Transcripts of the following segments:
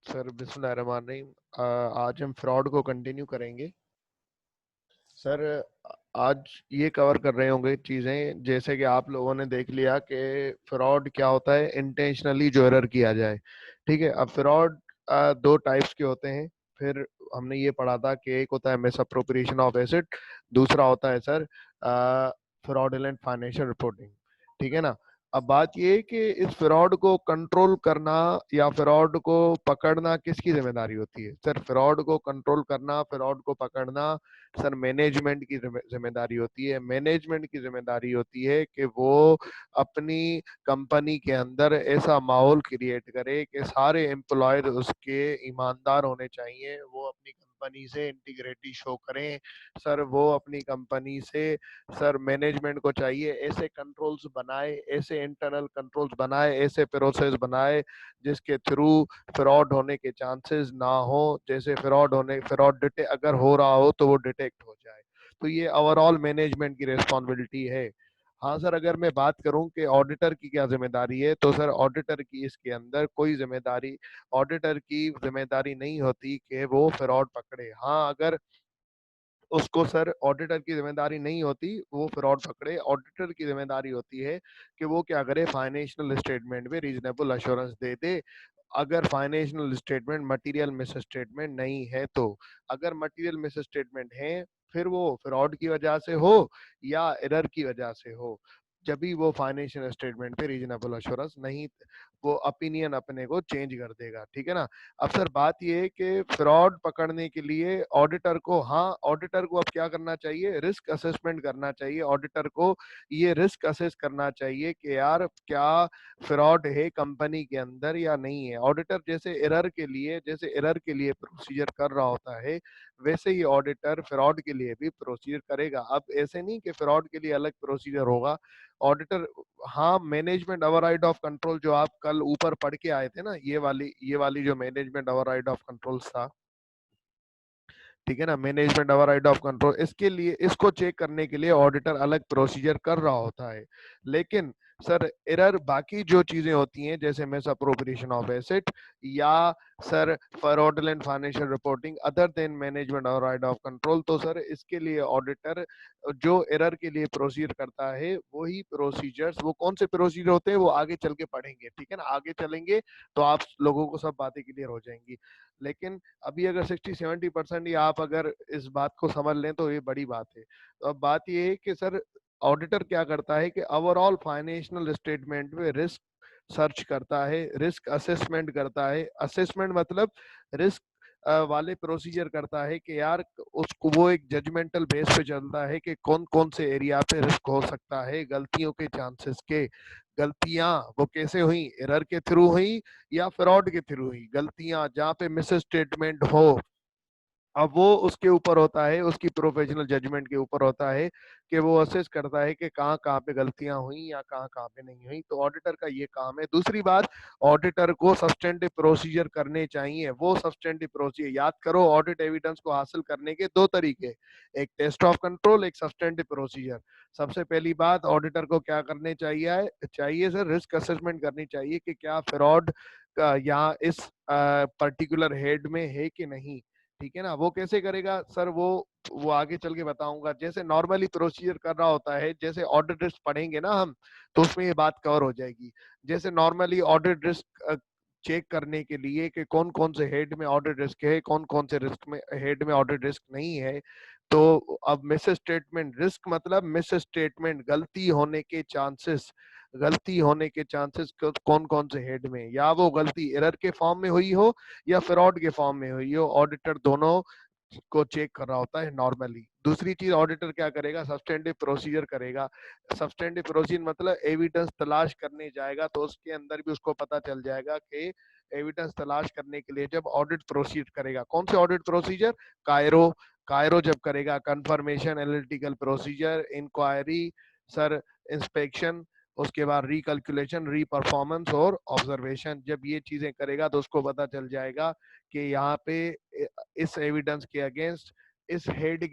Sir बिस्मिल्लाहिर्रहमानिर्रहीम। आज हम फ्रॉड को कंटिन्यू करेंगे। सर आज ये कवर कर रहे होंगे चीज़ें, जैसे कि आप लोगों ने देख लिया कि फ्रॉड क्या होता है, इंटेंशनली जो एरर किया जाए। ठीक है, अब फ्रॉड दो टाइप्स के होते हैं। फिर हमने ये पढ़ा था कि एक होता है मिसअप्रोप्रिएशन ऑफ एसेट, दूसरा होता है सर फ्रॉडुलेंट फाइनेंशियल रिपोर्टिंग। ठीक है ना। अब बात ये है कि इस फ्रॉड को कंट्रोल करना या फ्रॉड को पकड़ना किसकी जिम्मेदारी होती है? सर फ्रॉड को कंट्रोल करना, फ्रॉड को पकड़ना सर मैनेजमेंट की जिम्मेदारी होती है। मैनेजमेंट की जिम्मेदारी होती है कि वो अपनी कंपनी के अंदर ऐसा माहौल क्रिएट करे कि सारे एम्प्लॉयर उसके ईमानदार होने चाहिए, वो अपनी कंपनी से इंटीग्रिटी शो करें। सर वो अपनी कंपनी से सर मैनेजमेंट को चाहिए ऐसे कंट्रोल्स बनाए, ऐसे इंटरनल कंट्रोल्स बनाए, ऐसे प्रोसेस बनाए जिसके थ्रू फ्रॉड होने के चांसेस ना हो। जैसे फ्रॉड अगर हो रहा हो तो वो डिटेक्ट हो जाए। तो ये ओवरऑल मैनेजमेंट की रिस्पॉन्सिबिलिटी है। हाँ सर, अगर मैं बात करूं कि ऑडिटर की क्या जिम्मेदारी है, तो सर ऑडिटर की इसके अंदर कोई जिम्मेदारी, ऑडिटर की जिम्मेदारी नहीं होती कि वो फ्रॉड पकड़े। हाँ, अगर उसको सर ऑडिटर की जिम्मेदारी नहीं होती वो फ्रॉड पकड़े, ऑडिटर की जिम्मेदारी होती है कि वो क्या करे, फाइनेंशियल स्टेटमेंट में रीजनेबल अश्योरेंस दे दे। अगर financial statement material miss statement नहीं है तो, अगर मटेरियल मिस स्टेटमेंट है फिर वो फ्रॉड की वजह से हो या एरर की वजह से हो, जब भी वो फाइनेंशियल स्टेटमेंट पे रीजनेबल अश्योरेंस नहीं, वो ओपिनियन अपने को चेंज कर देगा। ठीक है ना। अब सर बात ये है कि फ्रॉड पकड़ने के लिए ऑडिटर को, हाँ ऑडिटर को अब क्या करना चाहिए, रिस्क असेसमेंट करना चाहिए। ऑडिटर को ये रिस्क असेस करना चाहिए कि यार क्या फ्रॉड है कंपनी के अंदर या नहीं है। ऑडिटर जैसे एरर के लिए प्रोसीजर कर रहा होता है, वैसे ही ऑडिटर फ्रॉड के लिए भी प्रोसीजर करेगा। अब ऐसे नहीं कि फ्रॉड के लिए अलग प्रोसीजर होगा। ऑडिटर, हाँ मैनेजमेंट ओवरराइड ऑफ कंट्रोल जो आप कल ऊपर पढ़ के आए थे ना, ये वाली जो मैनेजमेंट ओवरराइड ऑफ कंट्रोल्स था, ठीक है ना, मैनेजमेंट ओवरराइड ऑफ कंट्रोल, इसके लिए इसको चेक करने के लिए ऑडिटर अलग प्रोसीजर कर रहा होता है। लेकिन सर एरर बाकी जो चीजें होती हैं जैसे मिस अप्रोप्रिएशन ऑफ एसेट या sir fraudulent financial reporting other than management override of control, तो सर इसके लिए ऑडिटर जो एरर के लिए प्रोसीजर करता है वही प्रोसीजर्स, वो कौन से प्रोसीजर होते हैं वो आगे चल के पढ़ेंगे। ठीक है ना, आगे चलेंगे तो आप लोगों को सब बातें क्लियर हो जाएंगी। लेकिन अभी अगर 60-70% ही आप अगर इस बात को समझ लें तो ये बड़ी बात है। तो अब बात ये है कि सर ऑडिटर क्या करता है कि ओवरऑल फाइनेंशियल स्टेटमेंट में रिस्क सर्च करता है, रिस्क असेसमेंट करता है। असेसमेंट मतलब रिस्क वाले प्रोसीजर करता है कि यार उसको वो एक जजमेंटल बेस पे चलता है कि कौन कौन से एरिया पे रिस्क हो सकता है, गलतियों के चांसेस के। गलतियां वो कैसे हुई, एरर के थ्रू हुई या फ्रॉड के थ्रू हुई, गलतियां जहाँ पे मिस स्टेटमेंट हो, अब वो उसके ऊपर होता है, उसकी प्रोफेशनल जजमेंट के ऊपर होता है कि वो असेस करता है कि कहाँ कहाँ पे गलतियां हुई या कहाँ कहाँ पे नहीं हुई। तो ऑडिटर का ये काम है। दूसरी बात, ऑडिटर को सब्सटेंटिव प्रोसीजर करने चाहिए। वो सब्सटेंटिव प्रोसीजर याद करो, ऑडिट एविडेंस को हासिल करने के दो तरीके, एक टेस्ट ऑफ कंट्रोल, एक सब्सटेंटिव प्रोसीजर। सबसे पहली बात, ऑडिटर को क्या करने चाहिए सर, रिस्क असेसमेंट करनी चाहिए कि क्या फ्रॉड का यहाँ इस पर्टिकुलर हेड में है कि नहीं। ठीक है ना। वो कैसे करेगा सर, वो आगे चल के बताऊंगा। जैसे नॉर्मली प्रोसीजर कर रहा होता है, जैसे ऑडिट रिस्क पढ़ेंगे ना हम, तो उसमें ये बात कवर हो जाएगी। जैसे नॉर्मली ऑडिट रिस्क चेक करने के लिए कि कौन कौन से हेड में ऑडिट रिस्क है, कौन कौन से रिस्क में हेड में ऑडिट रिस्क नहीं है। तो अब मिस स्टेटमेंट रिस्क मतलब मिस स्टेटमेंट, गलती होने के चांसेस कौन कौन से हेड में, या वो गलती एरर के फॉर्म में हुई हो या फ्रॉड के फॉर्म में हुई हो, ऑडिटर दोनों को चेक कर रहा होता है नॉर्मली। दूसरी चीज ऑडिटर क्या करेगा, सब्सटेंटिव प्रोसीजर करेगा। सब्सटेंटिव प्रोसीजर मतलब एविडेंस तलाश करने जाएगा, तो उसके अंदर भी उसको पता चल जाएगा कि एविडेंस तलाश करने के लिए जब ऑडिट प्रोसीजर करेगा, कौन से ऑडिट प्रोसीजर, कायरो कायरो जब करेगा, confirmation, analytical procedure, inquiry, sir inspection, उसके बाद रिकैलकुलेशन, रीपरफॉर्मेंस और ऑब्जर्वेशन, जब ये चीजें करेगा तो उसको पता चल जाएगा कि यहाँ पे इस एविडेंस के अगेंस्ट, इस हेड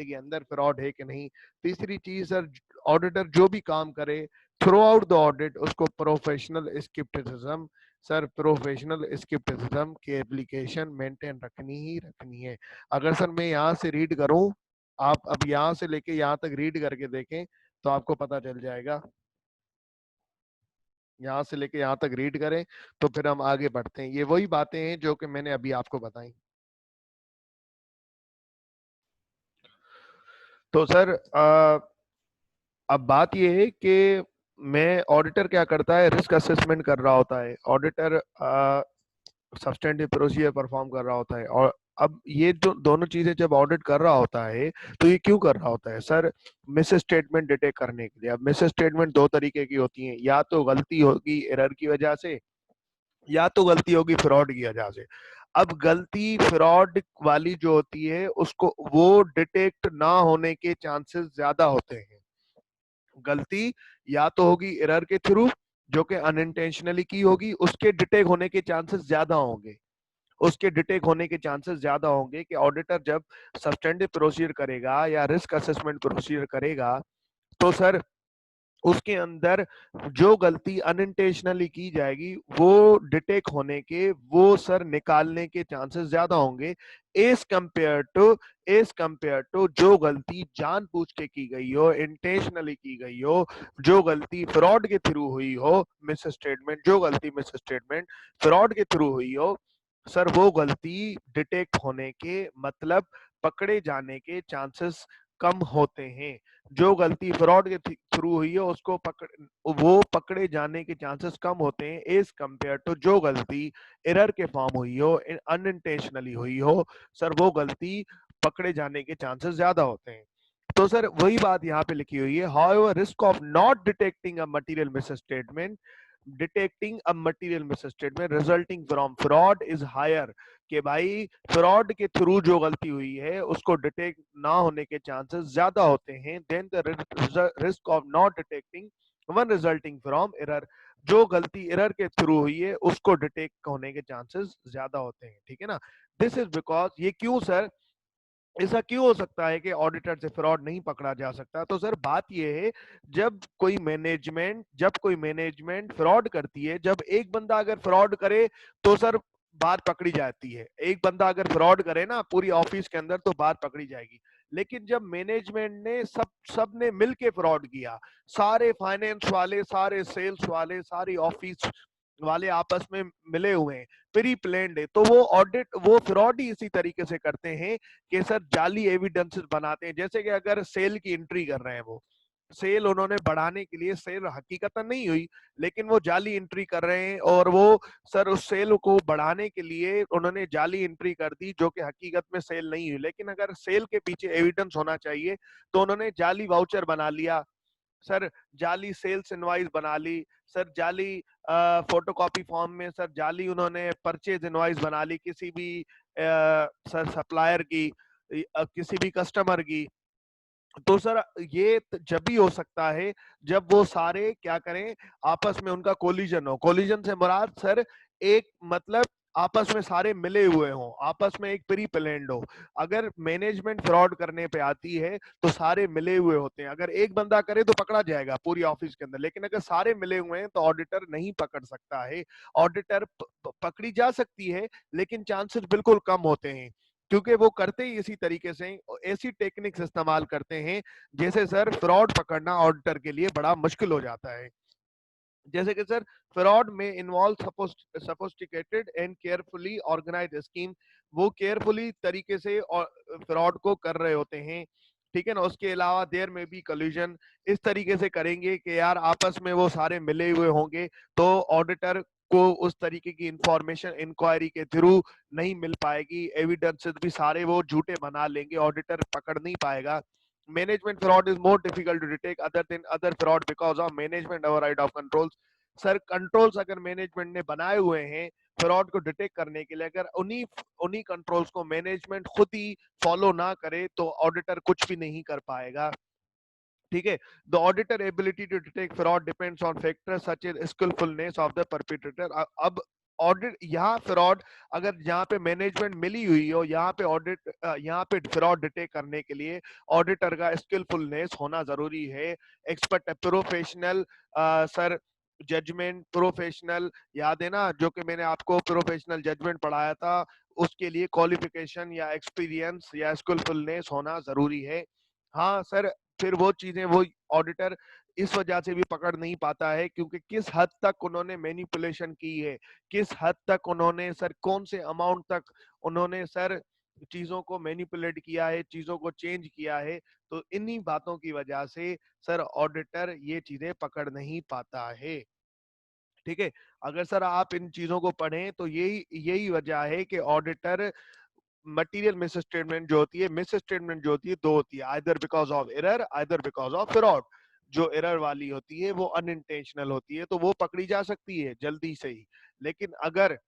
के अंदर फ्रॉड है कि नहीं। तीसरी चीज सर, ऑडिटर जो भी काम करे थ्रू आउट द ऑडिट उसको प्रोफेशनल स्किप्टिसिज्म सर प्रोफेशनल स्किप्टिज्म की एप्लीकेशन मेंटेन रखनी ही रखनी है। अगर सर मैं यहाँ से रीड करूं, आप अब यहाँ से लेके यहाँ तक रीड करके देखें तो आपको पता चल जाएगा। यहाँ से लेके यहाँ तक रीड करें तो फिर हम आगे बढ़ते हैं। ये वही बातें हैं जो कि मैंने अभी आपको बताई। तो सर अब बात ये है कि मैं ऑडिटर क्या करता है, रिस्क असेसमेंट कर रहा होता है। ऑडिटर सब्सटेंटिव प्रोसीजर परफॉर्म कर रहा होता है। और अब ये जो दोनों चीजें जब ऑडिट कर रहा होता है तो ये क्यों कर रहा होता है सर? मिस स्टेटमेंट डिटेक्ट करने के लिए। अब मिस स्टेटमेंट दो तरीके की होती हैं, या तो गलती होगी एरर की वजह से, या तो गलती होगी फ्रॉड की वजह से। अब गलती फ्रॉड वाली जो होती है उसको वो डिटेक्ट ना होने के चांसेस ज्यादा होते हैं। गलती या तो होगी एरर के थ्रू, जो कि अनइंटेंशनली की होगी, उसके डिटेक्ट होने के चांसेस ज्यादा होंगे। उसके डिटेक्ट होने के चांसेस ज्यादा होंगे कि ऑडिटर जब सब्सटेंटिव प्रोसीजर करेगा या रिस्क असेसमेंट प्रोसीजर करेगा तो सर उसके अंदर जो गलती अनइंटेंशनली की जाएगी वो डिटेक्ट होने के, वो सर निकालने के चांसेस ज्यादा होंगे एज कंपेयर टू जो गलती जानबूझ के की गई हो, इंटेंशनली की गई हो, जो गलती फ्रॉड के थ्रू हुई हो, मिस स्टेटमेंट, जो गलती मिस स्टेटमेंट फ्रॉड के थ्रू हुई हो। सर वो गलती डिटेक्ट होने के मतलब पकड़े जाने के चांसेस कम होते हैं। जो गलती फ्रॉड के थ्रू हुई है उसको वो पकड़े जाने के चांसेस कम होते हैं एज कंपेयर टू जो गलती एरर के फॉर्म हुई हो, अनइंटेंशनली हुई हो। सर वो गलती पकड़े जाने के चांसेस ज्यादा होते हैं। तो सर वही बात यहाँ पे लिखी हुई है, however risk of not detecting a material misstatement detecting a material misstatement resulting from fraud is higher. कि भाई फ्रॉड के थ्रू जो गलती हुई है उसको डिटेक्ट ना होने के चांसेस ज्यादा होते हैं than the risk of not detecting one resulting from error. जो गलती एरर के थ्रू हुई है उसको डिटेक्ट होने के चांसेस ज्यादा होते हैं। ठीक है ना? दिस इज बिकॉज, ये क्यों सर, ऐसा क्यों हो सकता है कि ऑडिटर से फ्रॉड नहीं पकड़ा जा सकता? तो सर बात ये है, जब कोई मैनेजमेंट फ्रॉड करती है, जब एक बंदा अगर फ्रॉड करे तो सर बात पकड़ी जाती है। एक बंदा अगर फ्रॉड करे ना पूरी ऑफिस के अंदर तो बात पकड़ी जाएगी। लेकिन जब मैनेजमेंट ने सब ने मिलके फ्रॉड किया, सारे फाइनेंस वाले, सारे सेल्स वाले, सारी ऑफिस वाले आपस में मिले हुए हैं, प्री प्लान्ड है, तो वो फ्रॉड ही इसी तरीके से करते हैं कि सर जाली एविडेंसेस बनाते हैं। जैसे कि अगर सेल की एंट्री कर रहे हैं, वो सेल उन्होंने बढ़ाने के लिए, सेल हकीकतन नहीं हुई लेकिन वो जाली एंट्री कर रहे हैं, और वो सर उस सेल को बढ़ाने के लिए उन्होंने जाली एंट्री कर दी जो कि हकीकत में सेल नहीं हुई। लेकिन अगर सेल के पीछे एविडेंस होना चाहिए तो उन्होंने जाली वाउचर बना लिया, सर जाली सेल्स इनवाइस बना ली, सर जाली फोटोकॉपी फॉर्म में, सर जाली उन्होंने परचेज इनवाइस बना ली किसी भी सर सप्लायर की, किसी भी कस्टमर की। तो सर ये जब भी हो सकता है जब वो सारे क्या करें, आपस में उनका कोलिजन हो। कोलिजन से मुराद सर एक मतलब आपस में सारे मिले हुए हों, आपस में एक प्री प्लान्ड हो। अगर मैनेजमेंट फ्रॉड करने पे आती है तो सारे मिले हुए होते हैं। अगर एक बंदा करे तो पकड़ा जाएगा पूरी ऑफिस के अंदर, लेकिन अगर सारे मिले हुए हैं तो ऑडिटर नहीं पकड़ सकता है। ऑडिटर पकड़ी जा सकती है लेकिन चांसेस बिल्कुल कम होते हैं, क्योंकि वो करते ही इसी तरीके से ऐसी टेक्निक्स इस्तेमाल करते हैं जैसे सर फ्रॉड पकड़ना ऑडिटर के लिए बड़ा मुश्किल हो जाता है। जैसे कि सर फ्रॉड में involve sophisticated and carefully organised scheme, वो केयरफुली तरीके से फ्रॉड को कर रहे होते हैं। ठीक है ना? उसके अलावा देयर में भी कल्यूजन, इस तरीके से करेंगे कि यार आपस में वो सारे मिले हुए होंगे तो ऑडिटर को उस तरीके की इंफॉर्मेशन इंक्वायरी के थ्रू नहीं मिल पाएगी, एविडेंसेस भी सारे वो झूठे बना लेंगे, ऑडिटर पकड़ नहीं पाएगा। Management fraud is more difficult to detect other than other fraud because of management override of controls. Sir controls अगर मैनेजमेंट ने बनाए हुए हैं फ्रॉड को डिटेक्ट करने के लिए, अगर उन्हीं उन्हीं कंट्रोल्स को मैनेजमेंट खुद ही फॉलो ना करे तो ऑडिटर कुछ भी नहीं कर पाएगा। ठीक है? The auditor ability to detect fraud depends on factors such as skilfulness of the perpetrator. अब ऑडिट, यहाँ फ्रॉड अगर यहाँ पे मैनेजमेंट मिली हुई हो, यहाँ पे ऑडिट, यहाँ पे फ्रॉड डिटेक्ट करने के लिए ऑडिटर का स्किलफुलनेस होना जरूरी है, expert professional sir judgement, professional, याद है ना जो कि मैंने आपको प्रोफेशनल जजमेंट पढ़ाया था, उसके लिए क्वालिफिकेशन या एक्सपीरियंस या स्किलफुलनेस होना जरूरी है। हाँ सर, फिर वो चीजें वो ऑडिटर इस वजह से भी पकड़ नहीं पाता है क्योंकि किस हद तक उन्होंने मैनिपुलेशन की है, किस हद तक उन्होंने सर कौन से अमाउंट तक उन्होंने सर चीजों को मैनिपुलेट किया है, चीजों को चेंज किया है। तो इन्हीं बातों की वजह से सर ऑडिटर ये चीजें पकड़ नहीं पाता है। ठीक है, अगर सर आप इन चीजों को पढ़ें तो यही यही वजह है कि ऑडिटर मटेरियल मिस स्टेटमेंट जो होती है, मिस स्टेटमेंट जो होती है दो होती है, either because of error, either because of fraud. जो एरर वाली होती है वो अनइंटेंशनल होती है तो वो पकड़ी जा सकती है जल्दी से ही, लेकिन अगर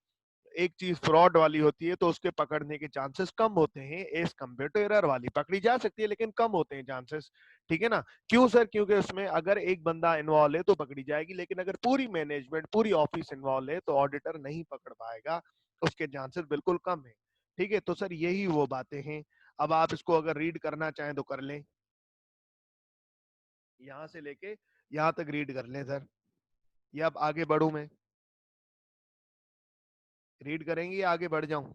एक चीज फ्रॉड वाली होती है तो उसके पकड़ने के चांसेस कम होते हैं एज कम्पेयर टू एरर वाली। पकड़ी जा सकती है लेकिन कम होते हैं चांसेस। ठीक है ना, क्यों सर? क्योंकि उसमें अगर एक बंदा इन्वॉल्व है तो पकड़ी जाएगी, लेकिन अगर पूरी मैनेजमेंट, पूरी ऑफिस इन्वॉल्व है तो ऑडिटर नहीं पकड़ पाएगा, उसके चांसेस बिल्कुल कम है। ठीक है, तो सर यही वो बातें हैं। अब आप इसको अगर रीड करना चाहें तो कर लें, यहां से लेके यहां तक रीड कर लें सर, या अब आगे बढ़ू मैं? रीड करेंगे या आगे बढ़ जाऊं?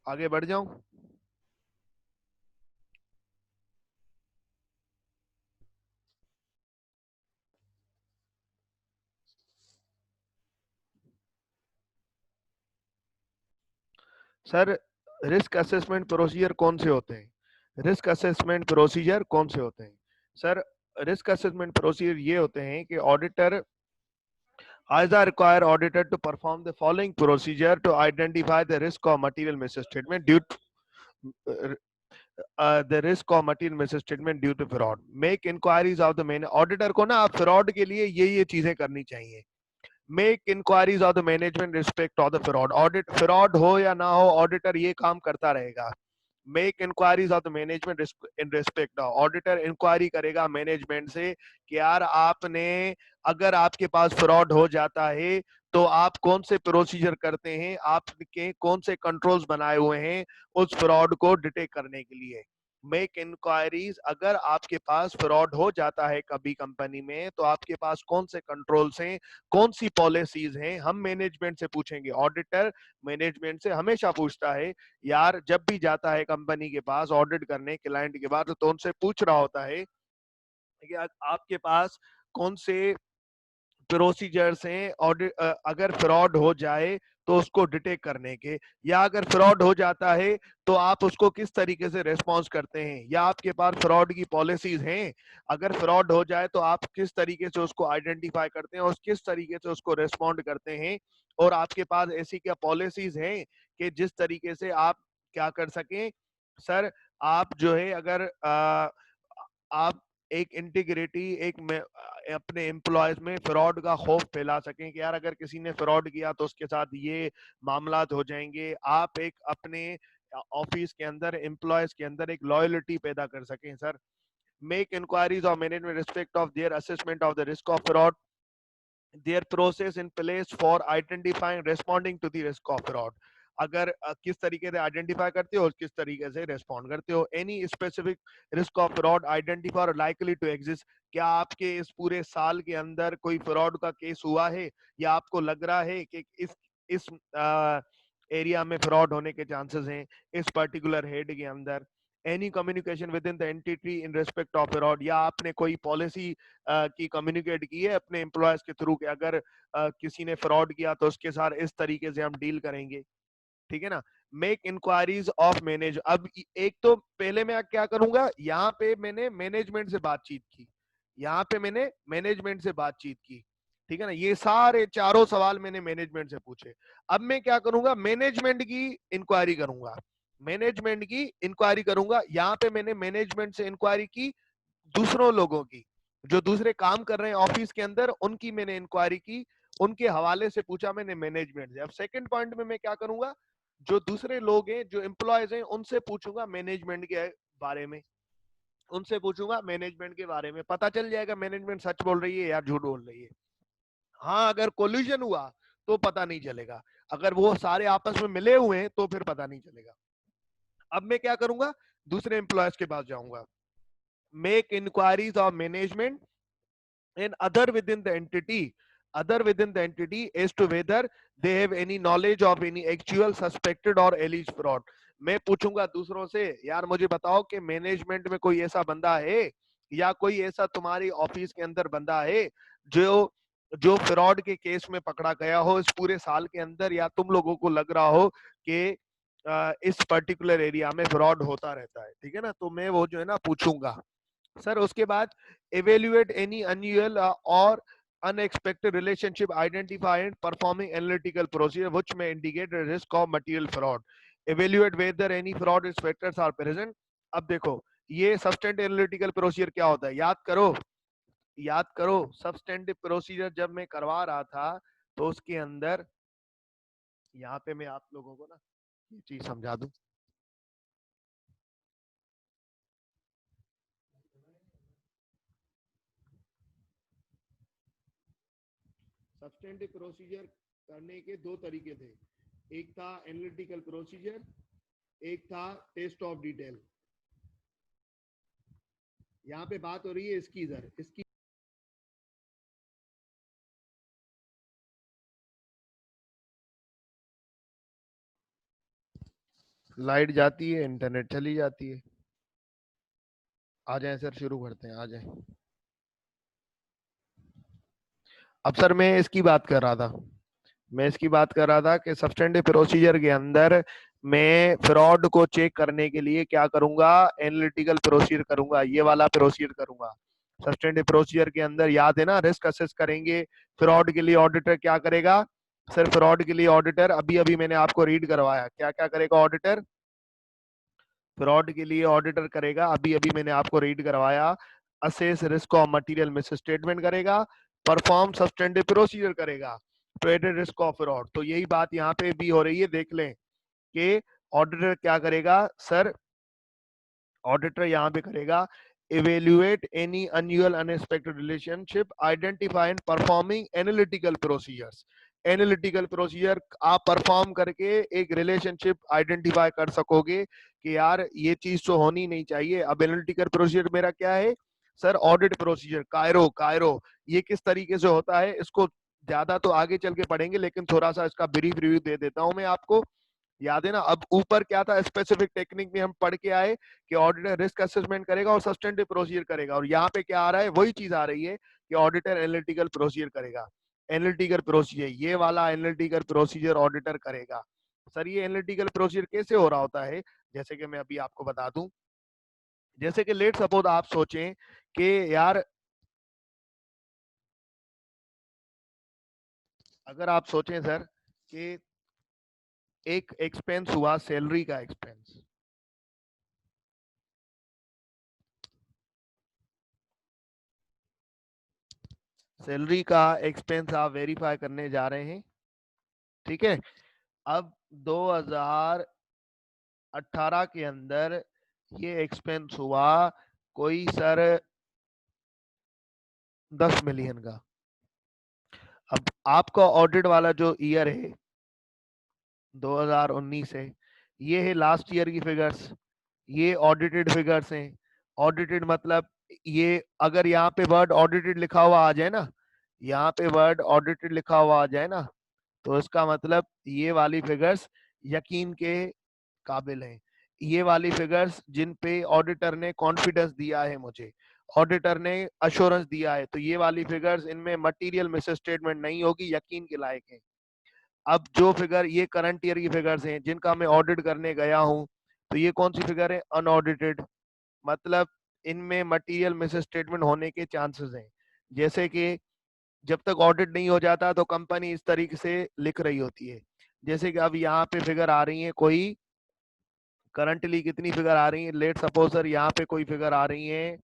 आगे बढ़ जाऊं? सर रिस्क असेसमेंट प्रोसीजर कौन से होते हैं? रिस्क असेसमेंट प्रोसीजर कौन से होते हैं? सर रिस्क असेसमेंट प्रोसीजर ये होते हैं कि auditor either require auditor to perform the following procedure to identify the risk of material misstatement due to the risk of material misstatement due to fraud, make inquiries of the main auditor को ना आप fraud के लिए ये चीजें करनी चाहिए। Make inquiries of the management respect of the fraud, audit fraud हो या ना हो ऑडिटर ये काम करता रहेगा। Make inquiries of the management in respect of, auditor inquiry करेगा मैनेजमेंट से कि यार आपने, अगर आपके पास फ्रॉड हो जाता है तो आप कौन से प्रोसीजर करते हैं, आपके कौन से कंट्रोल्स बनाए हुए हैं उस फ्रॉड को डिटेक्ट करने के लिए। मेक इंक्वायरीज, अगर आपके पास फ्रॉड हो जाता है कभी कंपनी में तो आपके पास कौन से कंट्रोल्स हैं, कौन सी पॉलिसीज हैं, हम मैनेजमेंट से पूछेंगे। ऑडिटर मैनेजमेंट से हमेशा पूछता है, यार जब भी जाता है कंपनी के पास ऑडिट करने क्लाइंट के बाद तो उनसे पूछ रहा होता है कि आपके पास कौन से प्रोसीजर्स हैं ऑडिट, अगर फ्रॉड हो जाए तो उसको डिटेक्ट करने के, या अगर फ्रॉड हो जाता है तो आप उसको किस तरीके से रेस्पॉन्स करते हैं, या आपके पास फ्रॉड की पॉलिसीज हैं, अगर फ्रॉड हो जाए तो आप किस तरीके से उसको आइडेंटिफाई करते हैं और किस तरीके से उसको रेस्पॉन्ड करते हैं, और आपके पास ऐसी क्या पॉलिसीज हैं कि जिस तरीके से आप क्या कर सकें। सर आप जो है अगर आप एक इंटीग्रिटी, अपने एम्प्लॉयज में फ्रॉड का खौफ फैला सकें कि यार अगर किसी ने फ्रॉड किया तो उसके साथ ये मामलात हो जाएंगे, आप एक अपने ऑफिस के अंदर एम्प्लॉयज के अंदर एक लॉयल्टी पैदा कर सकें। Sir make inquiries of management respect of their assessment of the risk of fraud, their process in place for identifying responding to the risk of fraud, अगर किस तरीके से आइडेंटिफाई करते हो और किस तरीके से रेस्पॉन्ड करते हो। Any specific risk of fraud identify और लाइकली टू एग्जिस्ट, क्या आपके इस पूरे साल के अंदर कोई फ्रॉड का केस हुआ है या आपको लग रहा है कि इस एरिया में फ्रॉड होने के चांसेस हैं इस पर्टिकुलर हेड के अंदर। Any communication with in the entity in respect of fraud, या आपने कोई पॉलिसी की कम्युनिकेट की है अपने एम्प्लॉयज के थ्रू कि अगर किसी ने फ्रॉड किया तो उसके साथ इस तरीके से हम डील करेंगे। ठीक है ना, मेक इंक्वायरीज ऑफ मैनेज। अब एक तो पहले मैं क्या करूंगा, यहाँ पे मैंने मैनेजमेंट से बातचीत की, यहाँ पे मैंने मैनेजमेंट से बातचीत की। ठीक है ना, ये सारे चारों सवाल मैंने मैनेजमेंट से पूछे। अब मैं क्या करूंगा, मैनेजमेंट की इंक्वायरी करूंगा, मैनेजमेंट की इंक्वायरी करूंगा। यहाँ पे मैंने मैनेजमेंट से इंक्वायरी की, दूसरों लोगों की जो दूसरे काम कर रहे हैं ऑफिस के अंदर उनकी मैंने इंक्वायरी की, उनके हवाले से पूछा मैंने मैनेजमेंट से। अब सेकंड पॉइंट में मैं क्या करूंगा, जो दूसरे लोग हैं, जो एम्प्लॉयज हैं, उनसे पूछूंगा मैनेजमेंट के बारे में, उनसे पूछूंगा मैनेजमेंट के बारे में। पता चल जाएगा मैनेजमेंट सच बोल रही है या झूठ बोल रही है। हाँ अगर कोल्यूजन हुआ तो पता नहीं चलेगा, अगर वो सारे आपस में मिले हुए हैं तो फिर पता नहीं चलेगा। अब मैं क्या करूंगा, दूसरे एम्प्लॉयज के पास जाऊंगा, make inquiries of management and other within the entity as to whether they have any knowledge of any actual suspected or alleged fraud. मैं पूछूंगा दूसरों से, यार मुझे बताओ कि मैनेजमेंट में कोई ऐसा बंदा है या कोई ऐसा तुम्हारी ऑफिस के अंदर बंदा है जो जो फ्रॉड के केस में पकड़ा गया हो इस पूरे साल के अंदर, या तुम लोगों को लग रहा हो कि इस पर्टिकुलर एरिया में फ्रॉड होता रहता है, ठीक है ना, तो मैं वो जो है ना पूछूंगा सर। उसके बाद evaluate any unusual or unexpected relationship, identify and performing analytical procedure which may indicate a risk of material fraud, evaluate whether any fraud risk factors are present. अब देखो ये substantive analytical procedure क्या होता है, याद करो substantive procedure जब मैं करवा रहा था तो उसके अंदर, यहाँ पे मैं आप लोगों को ना ये चीज समझा दूं। सब्सटेंटिव प्रोसीजर करने के दो तरीके थे, एक था एनालिटिकल प्रोसीजर, एक था टेस्ट ऑफ डिटेल। यहाँ पे बात हो रही है इसकी, इधर इसकी लाइट जाती है, इंटरनेट चली जाती है। आ जाए सर, शुरू करते हैं, आ जाए। अब सर मैं इसकी बात कर रहा था, मैं इसकी बात कर रहा था कि सब्सटेंटिव प्रोसीजर के अंदर मैं फ्रॉड को चेक करने के लिए क्या करूंगा, एनालिटिकल प्रोसीजर करूंगा, ये वाला प्रोसीजर करूंगा। सब्सटेंटिव प्रोसीजर के अंदर याद है ना, रिस्क असेस करेंगे। फ्रॉड के लिए ऑडिटर क्या करेगा सर, फ्रॉड के लिए ऑडिटर अभी अभी मैंने आपको रीड करवाया, क्या क्या करेगा ऑडिटर, फ्रॉड के लिए ऑडिटर करेगा, अभी अभी मैंने आपको रीड करवाया, assess risk of material miss statement करेगा, परफॉर्म सब्सटेंटिव प्रोसीजर करेगा, ट्रेडेड रिस्क ऑफ फ्रॉड। तो यही बात यहाँ पे भी हो रही है, देख लें कि ऑडिटर क्या करेगा सर, ऑडिटर यहाँ पे करेगा evaluate any unusual unexpected relationship, identify and performing analytical procedures। Analytical procedure आप परफॉर्म करके एक रिलेशनशिप आइडेंटिफाई कर सकोगे कि यार ये चीज तो होनी नहीं चाहिए। अब एनालिटिकल प्रोसीजर मेरा क्या है sir, audit procedure, Cairo Cairo ये किस तरीके से होता है इसको ज्यादा तो आगे चल के पढ़ेंगे, लेकिन थोड़ा सा इसका ब्रीफ रिव्यू दे देता हूं मैं आपको। याद है ना, अब ऊपर क्या था, स्पेसिफिक टेक्निक में हम पढ़ के आए कि ऑडिटर रिस्क असेसमेंट करेगा और सब्सटेंटिव प्रोसीजर करेगा, और यहाँ पे क्या आ रहा है, वही चीज आ रही है कि ऑडिटर एनालिटिकल प्रोसीजर करेगा। एनालिटिकल प्रोसीजर, ये वाला एनालिटिकल प्रोसीजर ऑडिटर करेगा। सर ये एनालिटिकल प्रोसीजर कैसे हो रहा होता है, जैसे कि मैं अभी आपको बता दूं, जैसे कि लेट सपोज आप सोचें कि यार, अगर आप सोचें सर कि एक एक्सपेंस हुआ सैलरी का एक्सपेंस, सैलरी का एक्सपेंस आप वेरीफाई करने जा रहे हैं, ठीक है। अब 2018 के अंदर ये एक्सपेंस हुआ कोई सर 10 मिलियन का। अब आपका ऑडिट वाला जो ईयर है 2019 है, ये है लास्ट ईयर की फिगर्स, ये ऑडिटेड फिगर्स हैं। ऑडिटेड मतलब ये, अगर यहाँ पे वर्ड ऑडिटेड लिखा हुआ आ जाए ना, यहाँ पे वर्ड ऑडिटेड लिखा हुआ आ जाए ना, तो इसका मतलब ये वाली फिगर्स यकीन के काबिल हैं। ये वाली फिगर्स जिन पे ऑडिटर ने कॉन्फिडेंस दिया है मुझे, ऑडिटर ने अश्योरेंस दिया है, तो ये वाली फिगर्स, इनमें मटेरियल मिस स्टेटमेंट नहीं होगी, यकीन के लायक है। अब जो फिगर, ये करंट ईयर की फिगर्स हैं जिनका मैं ऑडिट करने गया हूं, तो ये कौन सी फिगर है, अनऑडिटेड, मतलब इनमें मटेरियल मिस स्टेटमेंट होने के चांसेस हैं। जैसे कि जब तक ऑडिट नहीं हो जाता तो कंपनी इस तरीके से लिख रही होती है, जैसे कि अब यहाँ पे फिगर आ रही है कोई, करंटली कितनी फिगर आ रही है, लेट सपोज सर यहाँ पे कोई फिगर आ रही है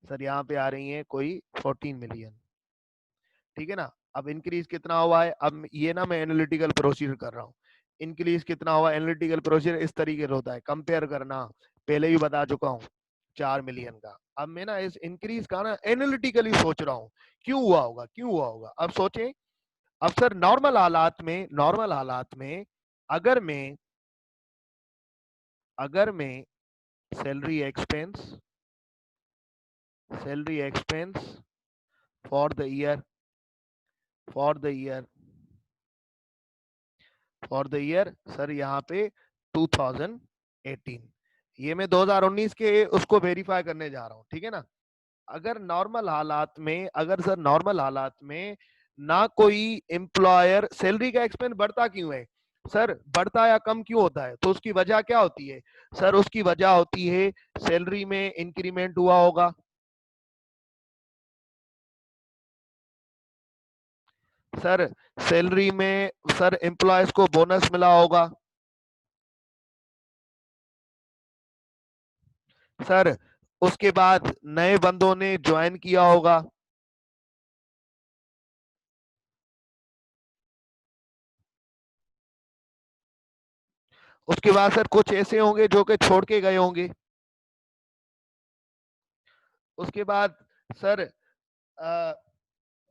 सर, यहाँ पे आ रही है कोई 14 मिलियन, ठीक है ना। अब इंक्रीज कितना हुआ है, अब ये ना मैं एनालिटिकल प्रोसीजर कर रहा हूँ, इंक्रीज कितना हुआ, एनालिटिकल प्रोसीजर इस तरीके से होता है, कंपेयर करना, पहले भी बता चुका हूँ 4 मिलियन का। अब मैं ना इस इंक्रीज का ना एनालिटिकली सोच रहा हूँ क्यों हुआ होगा, क्यों हुआ होगा। अब सोचें, अब सर नॉर्मल हालात में अगर मैं salary expense for the year sir यहाँ पे 2018, ये मैं 2019 के उसको वेरीफाई करने जा रहा हूँ, ठीक है ना। अगर नॉर्मल हालात में ना कोई एम्प्लॉयर, सैलरी का एक्सपेंस बढ़ता क्यों है सर, बढ़ता या कम क्यों होता है, तो उसकी वजह क्या होती है सर, उसकी वजह होती है सैलरी में इंक्रीमेंट हुआ होगा सर, सैलरी में सर एम्प्लॉयज को बोनस मिला होगा सर, उसके बाद नए बंदों ने ज्वाइन किया होगा उसके बाद सर कुछ ऐसे होंगे जो कि छोड़ के गए होंगे उसके बाद सर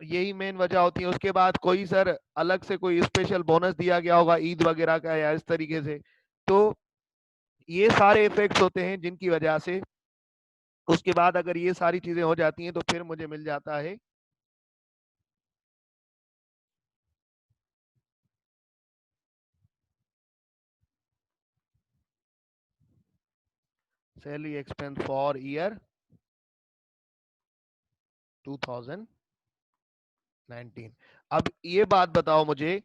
यही मेन वजह होती है। उसके बाद कोई सर अलग से कोई स्पेशल बोनस दिया गया होगा ईद वगैरह का या इस तरीके से, तो ये सारे इफेक्ट्स होते हैं जिनकी वजह से उसके बाद अगर ये सारी चीजें हो जाती हैं तो फिर मुझे मिल जाता है सैलरी एक्सपेंस फॉर ईयर 2019। अब ये बात बताओ मुझे,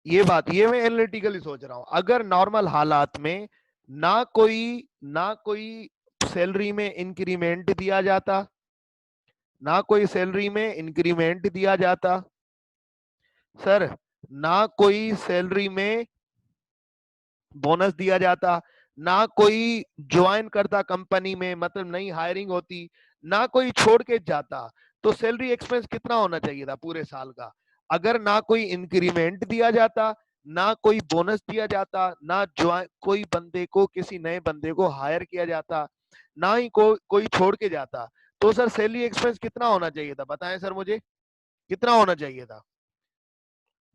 ये मैं एनालिटिकली सोच रहा हूं, अगर नॉर्मल हालात में ना कोई सैलरी में इंक्रीमेंट दिया जाता, ना कोई सैलरी में इंक्रीमेंट दिया जाता सर, ना कोई सैलरी में बोनस दिया जाता, ना कोई ज्वाइन करता कंपनी में, मतलब नई हायरिंग होती, ना कोई छोड़ के जाता, तो सैलरी एक्सपेंस कितना होना चाहिए था पूरे साल का। अगर ना कोई इंक्रीमेंट दिया जाता, ना कोई बोनस दिया जाता, ना ज्वाइन, कोई बंदे को, किसी नए बंदे को हायर किया जाता, ना ही कोई छोड़ के जाता, तो सर सैलरी एक्सपेंस कितना होना चाहिए था, बताएं सर मुझे कितना होना चाहिए था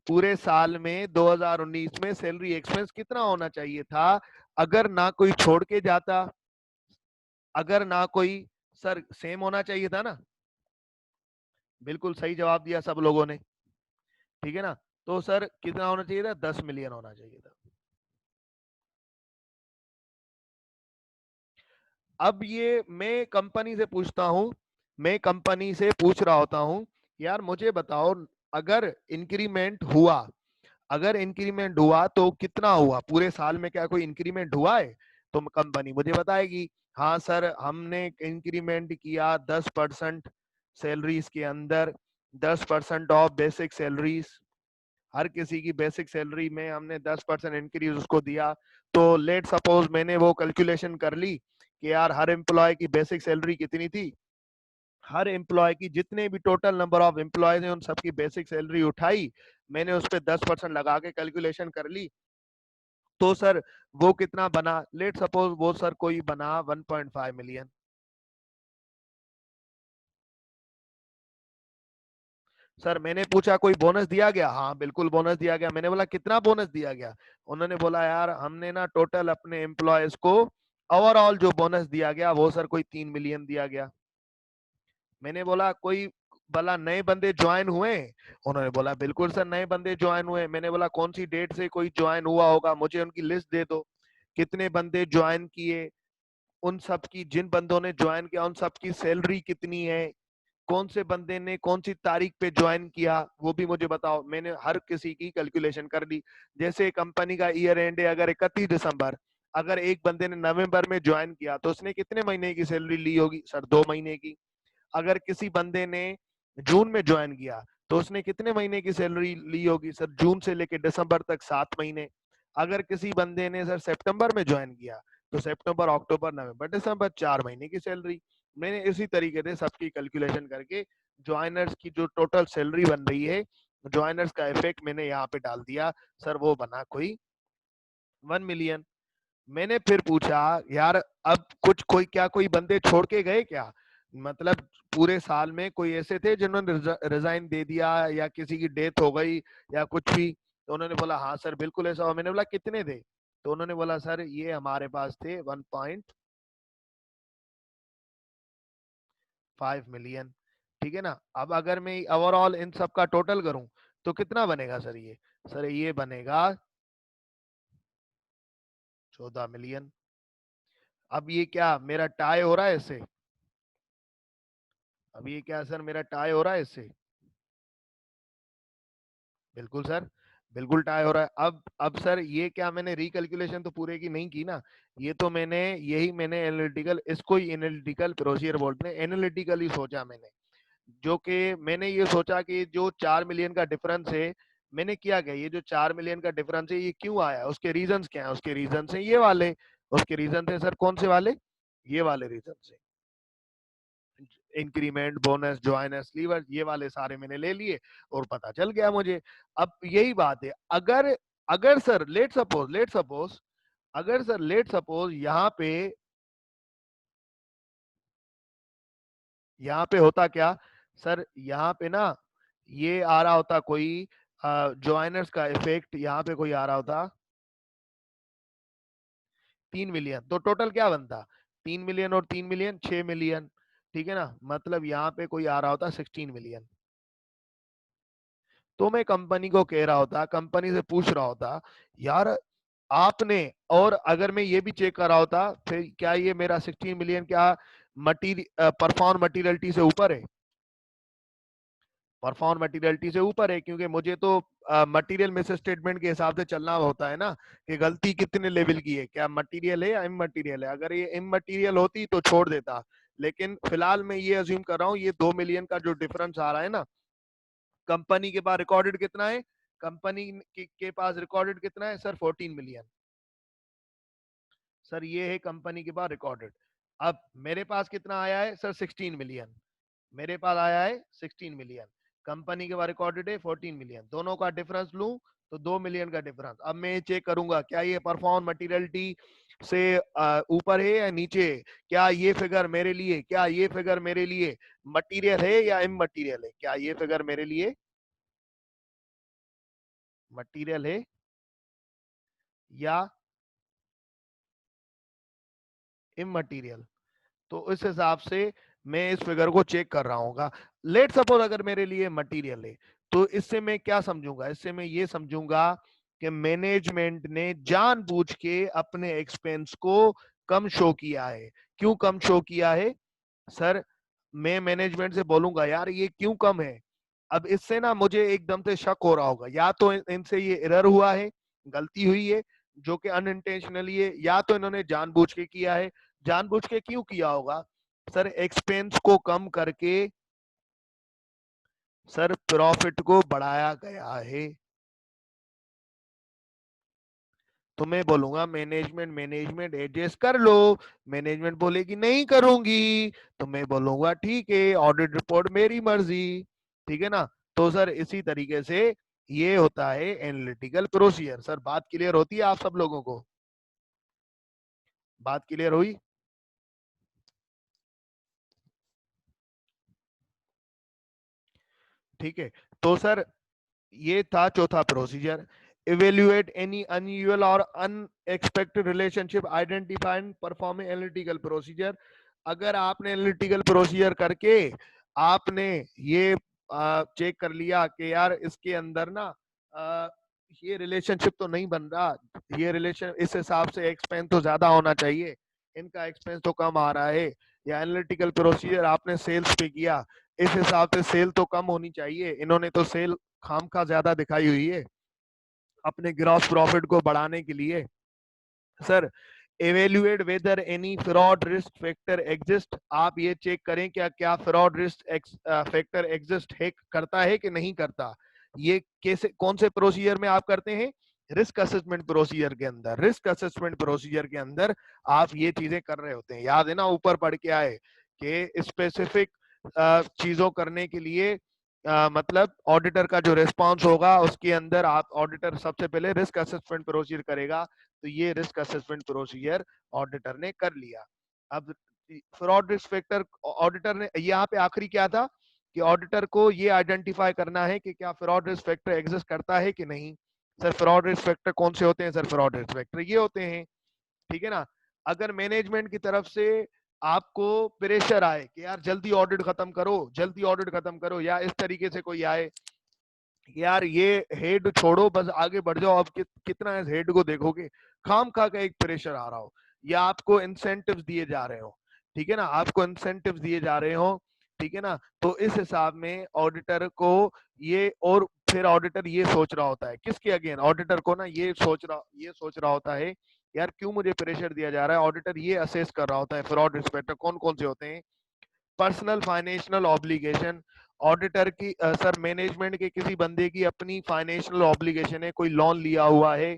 पूरे साल में 2019 में सैलरी एक्सपेंस कितना होना चाहिए था, अगर ना कोई छोड़ के जाता, अगर ना कोई, सर सेम होना चाहिए था ना, बिल्कुल सही जवाब दिया सब लोगों ने, ठीक है ना। तो सर कितना होना चाहिए था, 10 मिलियन होना चाहिए था। अब ये मैं कंपनी से पूछता हूं, मैं कंपनी से पूछ रहा होता हूं, यार मुझे बताओ, अगर इंक्रीमेंट हुआ अगर इंक्रीमेंट हुआ तो कितना हुआ पूरे साल में, क्या कोई इंक्रीमेंट हुआ है, तो कंपनी मुझे बताएगी हाँ सर हमने इंक्रीमेंट किया 10% सैलरीज के अंदर, 10% ऑफ बेसिक सैलरीज, हर किसी की बेसिक सैलरी में हमने 10% इंक्रीज उसको दिया। तो लेट सपोज मैंने वो कैलकुलेशन कर ली कि यार हर एम्प्लॉय की बेसिक सैलरी कितनी थी, हर एम्प्लॉय की, जितने भी टोटल नंबर ऑफ एम्प्लॉयज हैं उन सबकी बेसिक सैलरी उठाई, मैंने उस पर 10% लगा के कैलकुलेशन कर ली, तो सर वो कितना बना, लेट सपोज वो सर कोई बना 1.5 मिलियन। सर मैंने पूछा कोई बोनस दिया गया, हाँ बिल्कुल बोनस दिया गया, मैंने बोला कितना बोनस दिया गया, उन्होंने बोला यार हमने ना टोटल अपने एम्प्लॉयज को ओवरऑल जो बोनस दिया गया वो सर कोई 3 मिलियन दिया गया। मैंने बोला कोई भला नए बंदे ज्वाइन हुए, उन्होंने बोला बिल्कुल सर नए बंदे ज्वाइन हुए। मैंने बोला कौन सी डेट से कोई ज्वाइन हुआ होगा, मुझे उनकी लिस्ट दे दो, कितने बंदे ज्वाइन किए, उन सब की, जिन बंदों ने ज्वाइन किया उन सब की सैलरी कितनी है, कौन से बंदे ने कौन सी तारीख पे ज्वाइन किया वो भी मुझे बताओ। मैंने हर किसी की कैलकुलेशन कर ली। जैसे कंपनी का ईयर एंड है अगर 31 दिसंबर, अगर एक बंदे ने नवंबर में ज्वाइन किया तो उसने कितने महीने की सैलरी ली होगी सर, 2 महीने की। अगर किसी बंदे ने जून में ज्वाइन किया तो उसने कितने महीने की सैलरी ली होगी सर, जून से लेकर दिसंबर तक 7 महीने। अगर किसी बंदे ने सर सितंबर में ज्वाइन किया तो सितंबर अक्टूबर नवंबर दिसंबर 4 महीने की सैलरी। मैंने इसी तरीके से सबकी कैलकुलेशन करके ज्वाइनर्स की जो टोटल सैलरी बन रही है, ज्वाइनर्स का इफेक्ट मैंने यहाँ पे डाल दिया, सर वो बना कोई 1 मिलियन। मैंने फिर पूछा यार अब कुछ कोई, क्या कोई बंदे छोड़ के गए क्या, मतलब पूरे साल में कोई ऐसे थे जिन्होंने रिजाइन दे दिया या किसी की डेथ हो गई या कुछ भी, तो उन्होंने बोला हाँ सर बिल्कुल ऐसा हुआ। मैंने बोला कितने थे? तो उन्होंने बोला सर ये हमारे पास थे 1.5 मिलियन। ठीक है ना। अब अगर मैं ओवरऑल इन सब का टोटल करूं तो कितना बनेगा सर ये? सर ये बनेगा 14 मिलियन। अब ये क्या मेरा टाई हो रहा है इससे? अब ये क्या सर मेरा टाई हो रहा है इससे? बिल्कुल सर, बिल्कुल टाई हो रहा है। अब सर ये क्या मैंने रिकैलकुलेशन तो पूरे की नहीं की ना, ये तो मैंने एनालिटिकल, इसको ही एनालिटिकल प्रोसीजर बोलते हैं, एनालिटिकल ही सोचा मैंने। जो कि मैंने ये सोचा कि जो 4 मिलियन का डिफरेंस है, मैंने किया क्या, ये जो 4 मिलियन का डिफरेंस है ये क्यों आया, उसके रीजंस क्या है? उसके रीजंस है ये वाले। उसके रीजन है सर कौन से वाले? ये वाले रीजन है। इंक्रीमेंट, बोनस, ज्वाइनस, लीवर, ये वाले सारे मैंने ले लिए और पता चल गया मुझे। अब यही बात है, अगर अगर सर लेट सपोज अगर सर लेट सपोज यहाँ पे होता क्या सर, यहाँ पे ना ये आ रहा होता कोई ज्वाइनर्स का इफेक्ट, यहाँ पे कोई आ रहा होता 3 मिलियन, तो टोटल क्या बनता? 3 मिलियन और 3 मिलियन, 6 मिलियन। ठीक है ना, मतलब यहाँ पे कोई आ रहा होता 16 मिलियन। तो मैं कंपनी को कह रहा होता, कंपनी से पूछ रहा होता यार आपने, और अगर मैं ये भी चेक कर रहा होता फिर क्या ये मेरा 16 मिलियन क्या मटीरियल परफॉर्म मटीरियलिटी से ऊपर है? परफॉर्म मटीरियलिटी से ऊपर है, क्योंकि मुझे तो मटीरियल मिस स्टेटमेंट के हिसाब से चलना होता है ना, कि गलती कितने लेवल की है, क्या मटीरियल है या इममटीरियल है। अगर ये इममटीरियल होती तो छोड़ देता, लेकिन फिलहाल मैं ये अज्यूम कर रहा हूँ ये 2 मिलियन का जो डिफरेंस आ रहा है ना, कंपनी के पास रिकॉर्डेड कितना है? कंपनी के पास रिकॉर्डेड कितना है सर? 14 मिलियन। सर ये है कंपनी के पास रिकॉर्डेड। अब मेरे पास कितना आया है सर? 16 मिलियन। मेरे पास आया है 16 मिलियन, कंपनी के पास रिकॉर्डेड है 14 मिलियन, दोनों का डिफरेंस लूं तो 2 मिलियन का डिफरेंस। अब मैं चेक करूंगा क्या ये परफॉर्म मटीरियलिटी से ऊपर है या नीचे है। क्या ये फिगर मेरे लिए मटीरियल है या इममटीरियल है? क्या ये फिगर मेरे लिए मटीरियल है या इममटीरियल? तो इस हिसाब से मैं इस फिगर को चेक कर रहा हूँ। लेट सपोज अगर मेरे लिए मटेरियल है, तो इससे मैं क्या समझूंगा? इससे मैं ये समझूंगा कि मैनेजमेंट ने जानबूझ के अपने एक्सपेंस को कम शो किया है। क्यों कम शो किया है सर? मैं मैनेजमेंट से बोलूंगा यार ये क्यों कम है। अब इससे ना मुझे एकदम से शक हो रहा होगा, या तो इनसे ये एरर हुआ है, गलती हुई है जो कि अनइंटेंशनली है, या तो इन्होंने जानबूझ के किया है। जानबूझ के क्यों किया होगा सर? एक्सपेंस को कम करके सर प्रॉफिट को बढ़ाया गया है। तो मैं बोलूंगा मैनेजमेंट मैनेजमेंट एडजस्ट कर लो। मैनेजमेंट बोलेगी नहीं करूंगी, तो मैं बोलूंगा ठीक है ऑडिट रिपोर्ट मेरी मर्जी। ठीक है ना। तो सर इसी तरीके से ये होता है एनालिटिकल प्रोसीजर। सर बात क्लियर होती है आप सब लोगों को? बात क्लियर हुई? ठीक है। तो सर ये था चौथा प्रोसीजर, इवेल्युएट एनी अनयूजुअल और unexpected relationship, identify and perform analytical procedure. अगर आपने एनालिटिकल प्रोसीजर करके आपने ये चेक कर लिया कि यार इसके अंदर ना आ, ये रिलेशनशिप तो नहीं बन रहा, ये रिलेशन इस हिसाब से एक्सपेंस तो ज्यादा होना चाहिए, इनका एक्सपेंस तो कम आ रहा है, या एनालिटिकल प्रोसीजर आपने सेल्स पे किया, इस हिसाब से सेल तो कम होनी चाहिए, इन्होंने तो सेल खाम खा ज्यादा दिखाई हुई है अपने ग्रॉस प्रॉफिट को बढ़ाने के लिए। Sir evaluate whether any fraud risk factor exist, आप ये चेक करें क्या क्या फ्रॉड रिस्क फैक्टर एग्जिस्ट है, करता है कि नहीं करता। ये कैसे, कौन से प्रोसीजर में आप करते हैं? रिस्क असेसमेंट प्रोसीजर के अंदर। रिस्क असेसमेंट प्रोसीजर के अंदर आप ये चीजें कर रहे होते हैं। याद है ना ऊपर पढ़ के आए कि स्पेसिफिक चीजों करने के लिए मतलब ऑडिटर का जो रिस्पॉन्स होगा उसके अंदर आप ऑडिटर सबसे पहले रिस्क असेसमेंट प्रोसीजर करेगा। तो ये रिस्क असेसमेंट प्रोसीजर ऑडिटर ने कर लिया। अब फ्रॉड रिस्क फैक्टर ऑडिटर ने यहाँ पे आखिरी क्या था कि ऑडिटर को ये आइडेंटिफाई करना है कि क्या फ्रॉड रिस्क फैक्टर एग्जिस्ट करता है कि नहीं। सर फ्रॉड रिस्क फैक्टर कौन से होते हैं? सर फ्रॉड रिस्क फैक्टर ये होते हैं, ठीक है ना, अगर मैनेजमेंट की तरफ से आपको प्रेशर आए कि यार जल्दी ऑडिट खत्म करो, जल्दी ऑडिट खत्म करो, या इस तरीके से कोई आए यार ये हेड छोड़ो बस आगे बढ़ जाओ, अब कितना इस हेड को देखोगे, खाम खा का एक प्रेशर आ रहा हो, या आपको इंसेंटिव्स दिए जा रहे हो, ठीक है ना, आपको इंसेंटिव्स दिए जा रहे हो, ठीक है ना, तो इस हिसाब में ऑडिटर को ये, और फिर ऑडिटर ये सोच रहा होता है किसके अगेन, ऑडिटर को ना ये सोच रहा होता है यार क्यों मुझे प्रेशर दिया जा रहा है, ऑडिटर ये असेस कर रहा होता है फ्रॉड रिस्पेक्टर कौन कौन से होते हैं। पर्सनल फाइनेंशियल ऑब्लिगेशन, ऑडिटर की सर मैनेजमेंट के किसी बंदे की अपनी फाइनेंशियल ऑब्लिगेशन है, कोई लोन लिया हुआ है।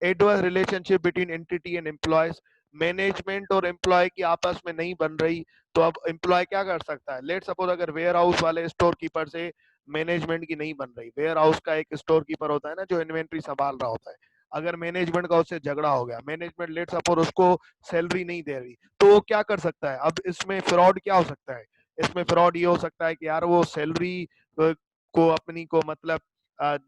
Adverse relationship between entity and employees, management और एम्प्लॉय की आपस में नहीं बन रही, तो अब एम्प्लॉय क्या कर सकता है, लेट सपोज अगर वेयर हाउस वाले स्टोर कीपर से मैनेजमेंट की नहीं बन रही, वेयर हाउस का एक स्टोर कीपर होता है ना जो इन्वेंट्री संभाल रहा होता है, अगर मैनेजमेंट का उससे झगड़ा हो गया, मैनेजमेंट लेट सपोज उसको सैलरी नहीं दे रही, तो वो क्या कर सकता है, अब इसमें फ्रॉड क्या हो सकता है, इसमें फ्रॉड ये हो सकता है कि यार वो सैलरी को अपनी को मतलब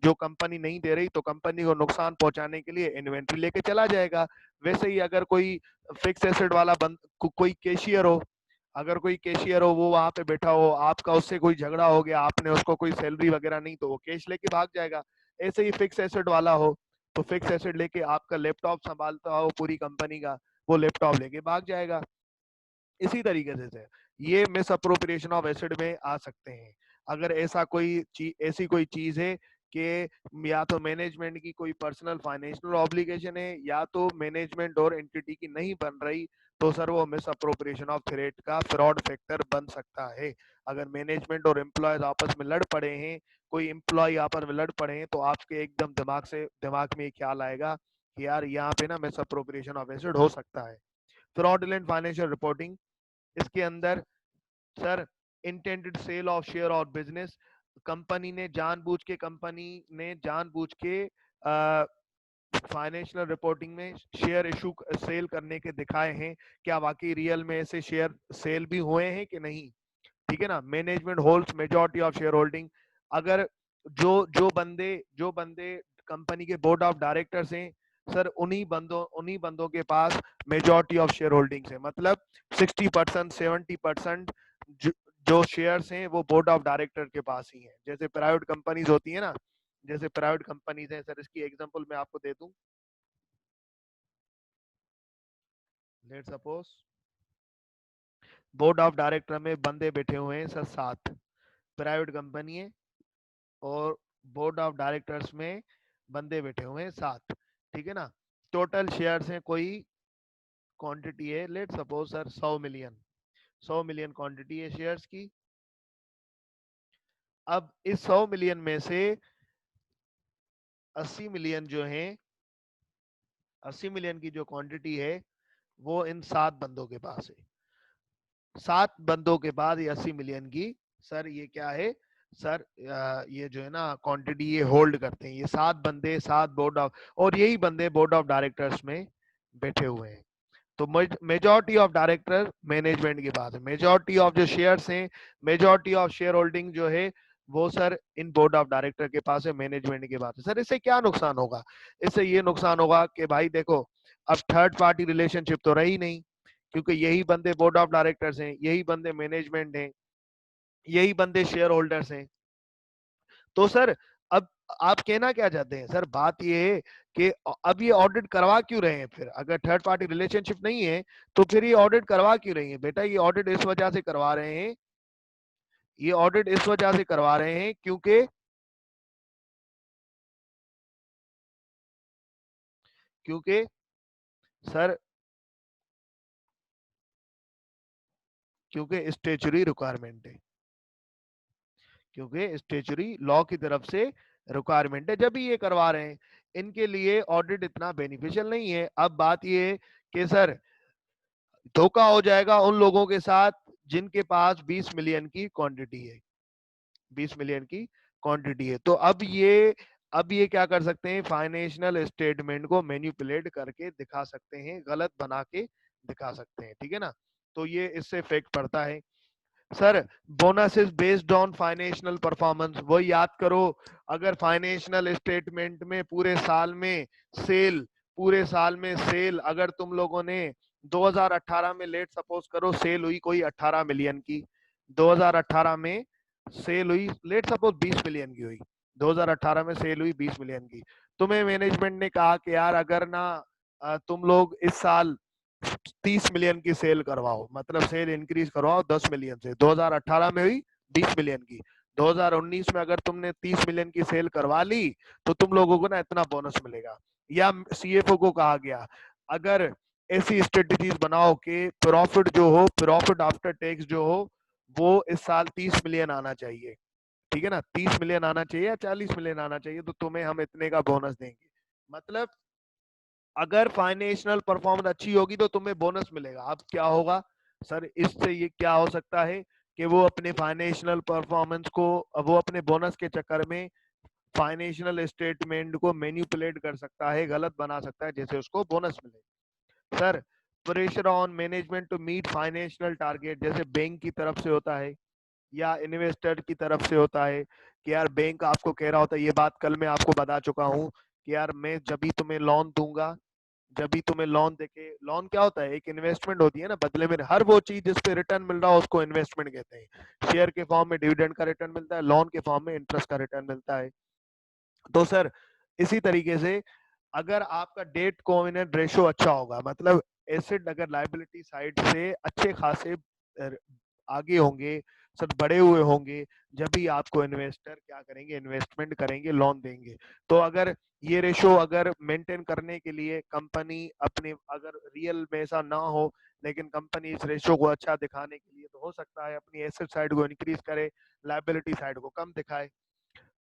जो कंपनी नहीं दे रही तो कंपनी को नुकसान पहुंचाने के लिए इन्वेंट्री लेके चला जाएगा। वैसे ही अगर कोई फिक्स एसेट वाला कोई कैशियर हो, अगर कोई कैशियर हो वो वहां पे बैठा हो, आपका उससे कोई झगड़ा हो गया, आपने उसको कोई सैलरी वगैरह नहीं, तो वो कैश लेके भाग जाएगा। ऐसे ही फिक्स एसेट वाला हो तो फिक्स एसेट लेके, आपका लैपटॉप संभालता हो पूरी कंपनी का, वो लैपटॉप लेके भाग जाएगा। इसी तरीके से ये मिस अप्रोप्रिएशन ऑफ एसेट में आ सकते हैं। अगर ऐसा कोई चीज, ऐसी कोई चीज है कि या तो मैनेजमेंट की कोई पर्सनल फाइनेंशियल ऑब्लिगेशन है, या तो मैनेजमेंट और एंटिटी की नहीं बन रही, तो सर वो मिस अप्रोप्रिएशन ऑफ थ्रेट का फ्रॉड फैक्टर बन सकता है। अगर मैनेजमेंट और एम्प्लॉयज आपस में लड़ पड़े हैं, कोई एम्प्लॉय आपस में लड़ पड़े हैं, तो आपके एकदम दिमाग में ये ख्याल आएगा कि यार यहाँ पे ना मिस अप्रोप्रिएशन ऑफ एसेट हो सकता है। फ्रॉडुलेंट फाइनेंशियल रिपोर्टिंग, इसके अंदर sir intended sale of share और बिजनेस, कंपनी ने जानबूझ के फाइनेंशियल रिपोर्टिंग में शेयर इशू सेल करने के दिखाए हैं, क्या वाकई रियल में ऐसे शेयर सेल भी हुए हैं कि नहीं, ठीक है ना। Management holds majority of share holding, अगर जो बंदे कंपनी के बोर्ड ऑफ डायरेक्टर्स हैं, सर उन्हीं बंदों के पास मेजॉरिटी ऑफ शेयर होल्डिंग्स है, मतलब 60% 70% जो शेयर्स हैं वो बोर्ड ऑफ डायरेक्टर के पास ही है। जैसे प्राइवेट कंपनीज होती है ना, जैसे प्राइवेट कंपनीज है सर, इसकी एग्जांपल मैं आपको दे दूं, let suppose board of director में बंदे बैठे हुए हैं सर 7, प्राइवेट कंपनी है, और बोर्ड ऑफ डायरेक्टर्स में बंदे बैठे हुए हैं 7, ठीक है ना। टोटल शेयर्स हैं, कोई क्वांटिटी है let suppose sir 100 million, 100 million quantity है शेयर्स की। अब इस 100 मिलियन में से 80 मिलियन जो है, 80 मिलियन की जो क्वांटिटी है वो इन 7 बंदों के पास है। 7 बंदों के बाद ये 80 मिलियन की सर ये क्या है सर, ये जो है ना क्वांटिटी ये होल्ड करते हैं, ये 7 बंदे, 7 बोर्ड ऑफ, और यही बंदे बोर्ड ऑफ डायरेक्टर्स में बैठे हुए हैं। तो मेजॉरिटी ऑफ डायरेक्टर मैनेजमेंट के पास है, मेजॉरिटी ऑफ जो शेयर्स हैं, मेजॉरिटी ऑफ शेयर होल्डिंग जो है वो sir in board of director के पास है, मैनेजमेंट के पास है। सर इससे क्या नुकसान होगा, इससे ये नुकसान होगा कि भाई देखो अब थर्ड पार्टी रिलेशनशिप तो रही नहीं, क्योंकि यही बंदे बोर्ड ऑफ डायरेक्टर्स हैं, यही बंदे मैनेजमेंट हैं, यही बंदे शेयर होल्डर्स हैं। तो सर अब आप कहना क्या चाहते हैं सर, बात ये है कि अब ये ऑडिट करवा क्यों रहे हैं, फिर अगर थर्ड पार्टी रिलेशनशिप नहीं है तो फिर ये ऑडिट करवा क्यों रहे हैं बेटा, ये ऑडिट इस वजह से करवा रहे हैं, ये ऑडिट इस वजह से करवा रहे हैं क्योंकि सर क्योंकि स्टेचुरी रिक्वायरमेंट है, क्योंकि स्टेचुरी लॉ की तरफ से रिक्वायरमेंट है, जब भी ये करवा रहे हैं, इनके लिए ऑडिट इतना बेनिफिशियल नहीं है। अब बात ये है कि सर धोखा हो जाएगा उन लोगों के साथ जिनके पास 20 मिलियन की क्वांटिटी है, 20 मिलियन की क्वांटिटी है, तो अब ये क्या कर सकते हैं, फाइनेंशियल स्टेटमेंट को मैनिपुलेट करके दिखा सकते हैं, गलत बना के दिखा सकते हैं, ठीक है ना। तो ये इससे इफेक्ट पड़ता है। Sir bonus is based on financial performance, वो याद करो। अगर फाइनेंशियल स्टेटमेंट में पूरे साल में सेल अगर तुम लोगों ने 2018 में लेट सपोज करो सेल हुई कोई 18 मिलियन की, 2018 में सेल हुई लेट सपोज 20 मिलियन की हुई, 2018 में सेल हुई 20 मिलियन की। तुम्हें मैनेजमेंट ने कहा कि यार अगर ना तुम लोग इस साल 30 मिलियन की सेल करवाओ, मतलब सेल इंक्रीज करवाओ 10 मिलियन से, 2018 में हुई 20 मिलियन की, 2019 में अगर तुमने 30 मिलियन की सेल करवा ली तो तुम लोगों को ना इतना बोनस मिलेगा। या सीएफओ को कहा गया अगर ऐसी स्ट्रेटेजीज बनाओ कि प्रॉफिट जो हो, प्रॉफिट आफ्टर टैक्स जो हो वो इस साल 30 मिलियन आना चाहिए, ठीक है ना, 30 मिलियन आना चाहिए या 40 मिलियन आना चाहिए, तो तुम्हें हम इतने का बोनस देंगे। मतलब अगर फाइनेंशियल परफॉर्मेंस अच्छी होगी तो तुम्हें बोनस मिलेगा। अब क्या होगा सर, इससे ये क्या हो सकता है कि वो अपने फाइनेंशियल परफॉर्मेंस को, वो अपने बोनस के चक्कर में फाइनेंशियल स्टेटमेंट को मैनिपुलेट कर सकता है, गलत बना सकता है, जैसे उसको बोनस मिले। Sir pressure on management to meet financial target, जैसे बैंक की तरफ से होता है या इन्वेस्टर की तरफ से होता है कि यार बैंक आपको कह रहा होता है, ये बात कल मैं आपको बता चुका हूँ कि यार मैं जब भी तुम्हें लोन दूंगा, जब भी तुम्हें लोन देके, लोन क्या होता है, एक इन्वेस्टमेंट होती है ना, बदले में हर वो चीज जिस पे रिटर्न मिल रहा हो उसको इन्वेस्टमेंट कहते हैं। शेयर के फॉर्म में डिविडेंड का रिटर्न मिलता है, लोन के फॉर्म में इंटरेस्ट का रिटर्न मिलता है। तो सर इसी तरीके से अगर आपका डेट कोविनेंट रेशो अच्छा होगा, मतलब एसेट अगर लायबिलिटी साइड से अच्छे खासे आगे होंगे, सर बड़े हुए होंगे, जब भी आपको इन्वेस्टर क्या करेंगे, इन्वेस्टमेंट करेंगे, लोन देंगे। तो अगर ये रेशो अगर मेंटेन करने के लिए कंपनी अपने, अगर रियल में ऐसा ना हो लेकिन कंपनी इस रेशो को अच्छा दिखाने के लिए तो हो सकता है अपनी एसेट साइड को इंक्रीज करे, लायबिलिटी साइड को कम दिखाए।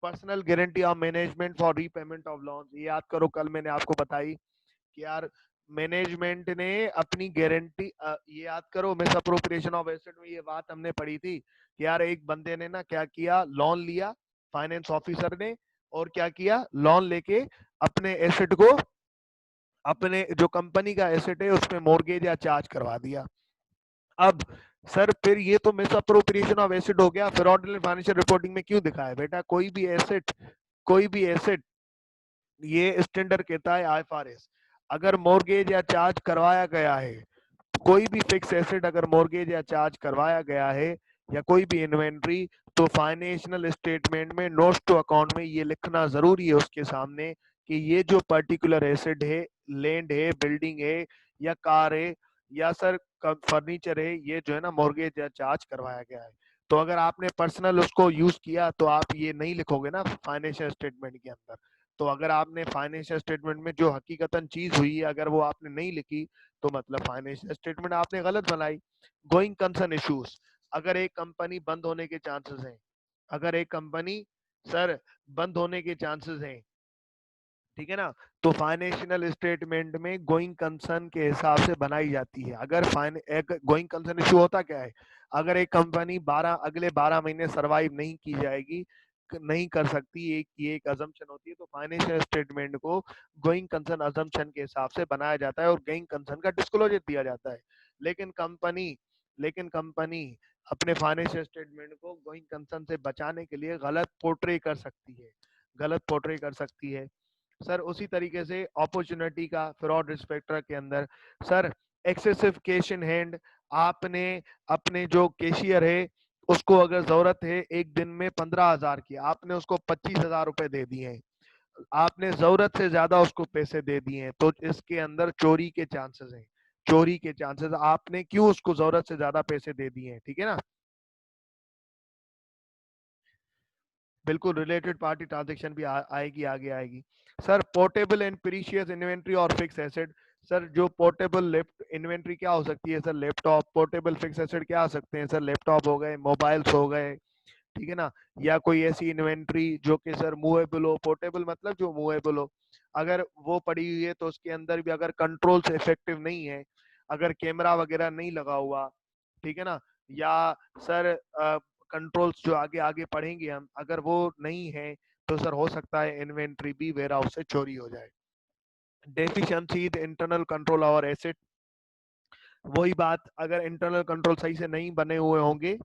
Personal guarantee of management for repayment of loan, ये याद करो कल मैंने आपको बताई कि यार मैनेजमेंट ने अपनी गारंटी, ये याद करो मिस अप्रोप्रिएशन ऑफ एसेट में ये बात हमने पढ़ी थी कि यार एक बंदे ने ना क्या किया, लोन लिया फाइनेंस ऑफिसर ने, और क्या किया, लोन लेके अपने एसेट को, अपने जो कंपनी का एसेट है उसमें मॉर्गेज या चार्ज करवा दिया। अब सर फिर ये तो मिस अप्रोप्रिएशन ऑफ एसेट हो गया, फ्रॉडुलेंट फाइनेंशियल रिपोर्टिंग में क्यों दिखाया बेटा, कोई भी एसेट, ये स्टैंडर्ड कहता है आईएफआरएस, अगर मॉर्गेज या चार्ज करवाया गया है, कोई भी फिक्स एसेट अगर मॉर्गेज या चार्ज करवाया गया है या कोई भी इन्वेंट्री, तो फाइनेंशियल स्टेटमेंट में नोट्स टू अकाउंट में ये लिखना जरूरी है उसके सामने कि ये जो पर्टिकुलर एसेट है, लैंड है, बिल्डिंग है या कार है या सर फर्नीचर है, ये जो है ना मॉर्गेज या चार्ज करवाया गया है। तो अगर आपने पर्सनल उसको यूज किया तो आप ये नहीं लिखोगे ना फाइनेंशियल स्टेटमेंट के अंदर। तो अगर आपने फाइनेंशियल स्टेटमेंट में जो हकीकतन चीज हुई है अगर वो आपने नहीं लिखी तो मतलब फाइनेंशियल स्टेटमेंट आपने गलत बनाई। गोइंग कंसर्न इश्यूज, अगर एक कंपनी बंद होने के चांसेस हैं, अगर एक कंपनी सर बंद होने के चांसेस हैं, ठीक है ना, तो फाइनेंशियल स्टेटमेंट में गोइंग कंसर्न के हिसाब से बनाई जाती है। अगर एक गोइंग कंसर्न इशू होता क्या है, अगर एक कंपनी 12 अगले 12 महीने सरवाइव नहीं की जाएगी, नहीं कर सकती, एक ये एक अजम्पशन होती है, तो फाइनेंशियल स्टेटमेंट को गोइंग कंसर्न अजम्पशन के हिसाब से बनाया जाता है और गोइंग कंसर्न का डिस्क्लोजर दिया जाता है। लेकिन कंपनी लेकिन कंपनी अपने फाइनेंशियल स्टेटमेंट को गोइंग कंसर्न से बचाने के लिए गलत पोर्ट्रे कर सकती है, गलत पोर्ट्रे कर सकती है। सर उसी तरीके से अपॉर्चुनिटी का फ्रॉड रिस्पेक्टर के अंदर sir excessive cash in hand, आपने अपने जो कैशियर है उसको अगर जरूरत है एक दिन में 15,000 की, आपने उसको 25,000 रुपए दे दिए हैं, आपने जरूरत से ज्यादा उसको पैसे दे दिए हैं, तो इसके अंदर चोरी के चांसेस हैं, चोरी के चांसेस, आपने क्यों उसको जरूरत से ज्यादा पैसे दे दिए हैं, ठीक है ना। बिल्कुल रिलेटेड पार्टी ट्रांजेक्शन भी आएगी, आगे आएगी। Sir portable and precious inventory और फिक्स एसेट, सर जो पोर्टेबल लेफ्ट इन्वेंट्री क्या हो सकती है sir, laptop, portable fix asset क्या हो सकते हैं सर, लैपटॉप हो गए, मोबाइल्स हो गए, ठीक है ना, या कोई ऐसी इन्वेंट्री जो कि सर मूवेबल हो, पोर्टेबल मतलब जो मूवेबल हो, अगर वो पड़ी हुई है तो उसके अंदर भी अगर कंट्रोल से इफेक्टिव नहीं है, अगर कैमरा वगैरह नहीं लगा हुआ, ठीक है ना, या सर कंट्रोल्स जो आगे आगे पढ़ेंगे हम, अगर वो नहीं है तो सर हो सकता है इन्वेंट्री भी वेयर हाउस से चोरी हो जाए। डेफिशिएंसी द इंटरनल कंट्रोल और एसेट, वही बात, अगर इंटरनल कंट्रोल सही से नहीं बने हुए होंगे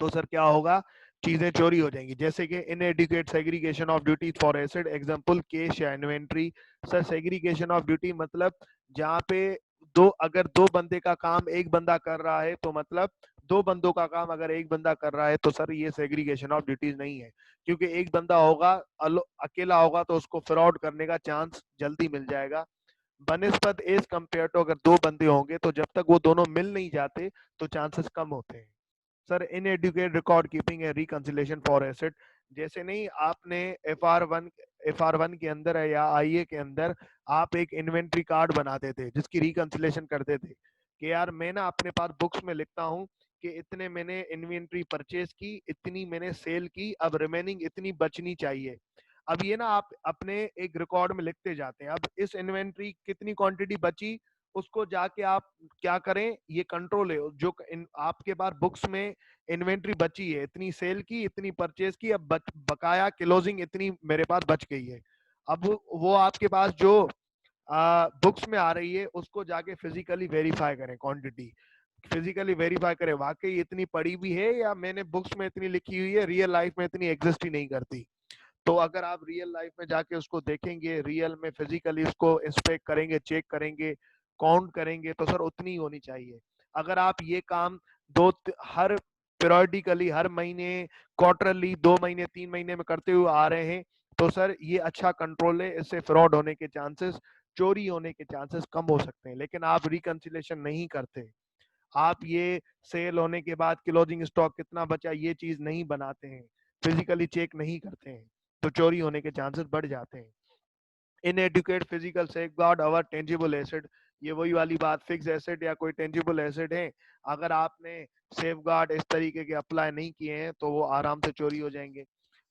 तो सर क्या होगा, चीजें चोरी हो जाएंगी। जैसे कि inadequate segregation of duties for asset, example case या inventory. Sir segregation of duty मतलब जहाँ पे अगर दो बंदे का काम एक बंदा कर रहा है, तो मतलब दो बंदों का काम अगर एक बंदा कर रहा है, तो सर ये सेग्रीगेशन ऑफ ड्यूटीज नहीं है। क्योंकि एक बंदा होगा, अकेला होगा, तो उसको फ्रॉड करने का चांस जल्दी मिल जाएगा। बनस्पत एज कंपेयर टू अगर दो बंदे होंगे, तो जब तक वो दोनों मिल नहीं जाते तो चांसेस कम होते हैं। सर इनएडुकेट रिकॉर्ड कीपिंग है रिकंसिलेशन फॉर एसेट। जैसे नहीं, आपने एफ आर वन के अंदर है या आईए के अंदर आप एक इन्वेंट्री कार्ड बनाते थे जिसकी रिकंसिलेशन करते थे कि यार मैं ना अपने पास बुक्स में लिखता हूँ कि इतने मैंने इन्वेंट्री परचेज की, इतनी मैंने सेल की, अब रिमेनिंग इतनी बचनी चाहिए। अब ये ना आप अपने एक रिकॉर्ड में लिखते जाते हैं। अब इस इन्वेंट्री कितनी क्वांटिटी बची, उसको जाके आप क्या करें, ये कंट्रोल है जो आपके पास बुक्स में इन्वेंट्री बची है, इतनी सेल की, इतनी परचेज की, अब बकाया क्लोजिंग इतनी मेरे पास बच गई है। अब वो आपके पास जो बुक्स में आ रही है उसको जाके फिजिकली वेरीफाई करें, क्वांटिटी फिजिकली वेरीफाई करें वाकई इतनी पड़ी भी है या मैंने बुक्स में इतनी लिखी हुई है, रियल लाइफ में इतनी एग्जिस्ट ही नहीं करती। तो अगर आप रियल लाइफ में जाके उसको देखेंगे, रियल में फिजिकली उसको इंस्पेक्ट करेंगे, चेक करेंगे, काउंट करेंगे, तो सर उतनी होनी चाहिए। अगर आप ये काम हर पीरियडिकली, हर महीने, क्वार्टरली, 2 महीने 3 महीने में करते हुए आ रहे हैं, तो सर ये अच्छा कंट्रोल है। इससे फ्रॉड होने के चांसेस, चोरी होने के चांसेस कम हो सकते हैं। लेकिन आप रिकंसिलेशन नहीं करते, आप ये सेल होने के बाद क्लोजिंग स्टॉक कितना बचा ये चीज नहीं बनाते हैं, फिजिकली चेक नहीं करते हैं, तो चोरी होने के चांसेस बढ़ जाते हैं। इनएडुकेट फिजिकल सेफगार्ड अवर टेंजिबल एसेट। ये वही वाली बात, फिक्स एसेट या कोई टेंजिबल एसेट है, अगर आपने सेफगार्ड इस तरीके के अप्लाई नहीं किए हैं तो वो आराम से चोरी हो जाएंगे।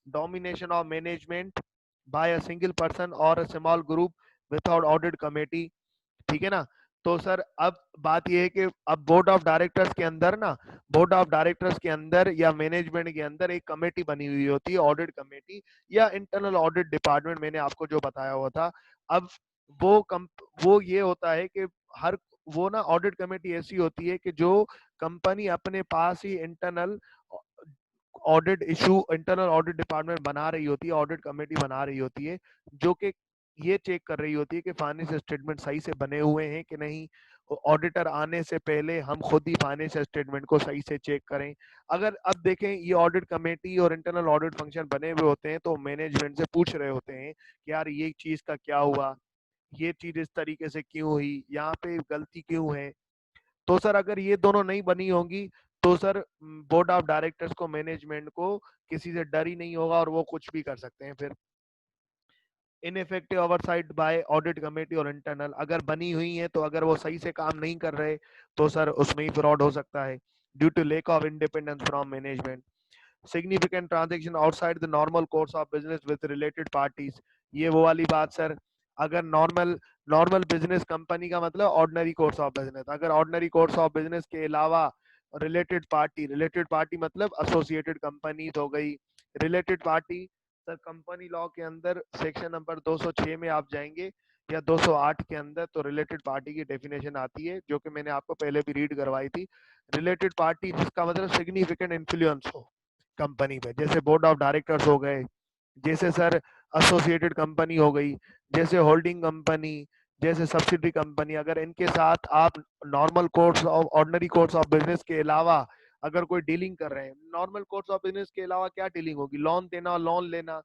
Domination of management by a single person or a small group without audit committee, ठीक है ना। तो सर अब बात यह है कि अब बोर्ड ऑफ डायरेक्टर्स के अंदर या मैनेजमेंट के अंदर एक कमेटी बनी हुई होती है, ऑडिट कमेटी या इंटरनल ऑडिट डिपार्टमेंट, मैंने आपको जो बताया हुआ था। अब वो ये होता है कि हर वो ना ऑडिट कमेटी ऐसी होती है कि जो कंपनी अपने पास ही इंटरनल ऑडिट डिपार्टमेंट बना रही होती है, ऑडिट कमेटी बना रही होती है, जो कि ये चेक कर रही होती है कि फाइनेंशियल स्टेटमेंट सही से बने हुए हैं कि नहीं। ऑडिटर आने से पहले हम खुद ही फाइनेंशियल स्टेटमेंट को सही से चेक करें। अगर अब देखें, ये ऑडिट कमेटी और इंटरनल ऑडिट फंक्शन बने हुए होते हैं, तो मैनेजमेंट से पूछ रहे होते हैं कि यार ये चीज का क्या हुआ, ये चीज इस तरीके से क्यों हुई, यहाँ पे गलती क्यों है। तो सर अगर ये दोनों नहीं बनी होंगी, तो सर बोर्ड ऑफ डायरेक्टर्स को, मैनेजमेंट को किसी से डर ही नहीं होगा और वो कुछ भी कर सकते हैं। फिर ineffective oversight by audit committee और इंटरनल, अगर बनी हुई है तो अगर वो सही से काम नहीं कर रहे, तो सर उसमें ही फ्रॉड हो सकता है। Due to lack of independence from management, significant transaction outside the normal course of business with related parties. ये वो वाली बात सर, अगर नॉर्मल नॉर्मल बिजनेस, कंपनी का मतलब ऑर्डिनरी कोर्स ऑफ बिजनेस, अगर ऑर्डिनरी कोर्स ऑफ बिजनेस के अलावा रिलेटेड पार्टी मतलब एसोसिएटेड कंपनीज हो गई, related party. Sir company law के अंदर सेक्शन नंबर 206 में आप जाएंगे या 208 के अंदर, तो रिलेटेड पार्टी की डेफिनेशन आती है जो कि मैंने आपको पहले भी रीड करवाई थी। रिलेटेड पार्टी जिसका मतलब सिग्निफिकेंट इन्फ्लुएंस हो कंपनी पे, जैसे बोर्ड ऑफ डायरेक्टर्स हो गए, जैसे सर एसोसिएटेड कंपनी हो गई, जैसे होल्डिंग कंपनी, जैसे सब्सिडरी कंपनी। अगर इनके साथ आप normal course of ordinary course of business के अलावा अगर कोई डीलिंग कर रहे हैं, नॉर्मल कोर्स ऑफ बिजनेस के अलावा क्या डीलिंग होगी, लोन देना, लोन लेना।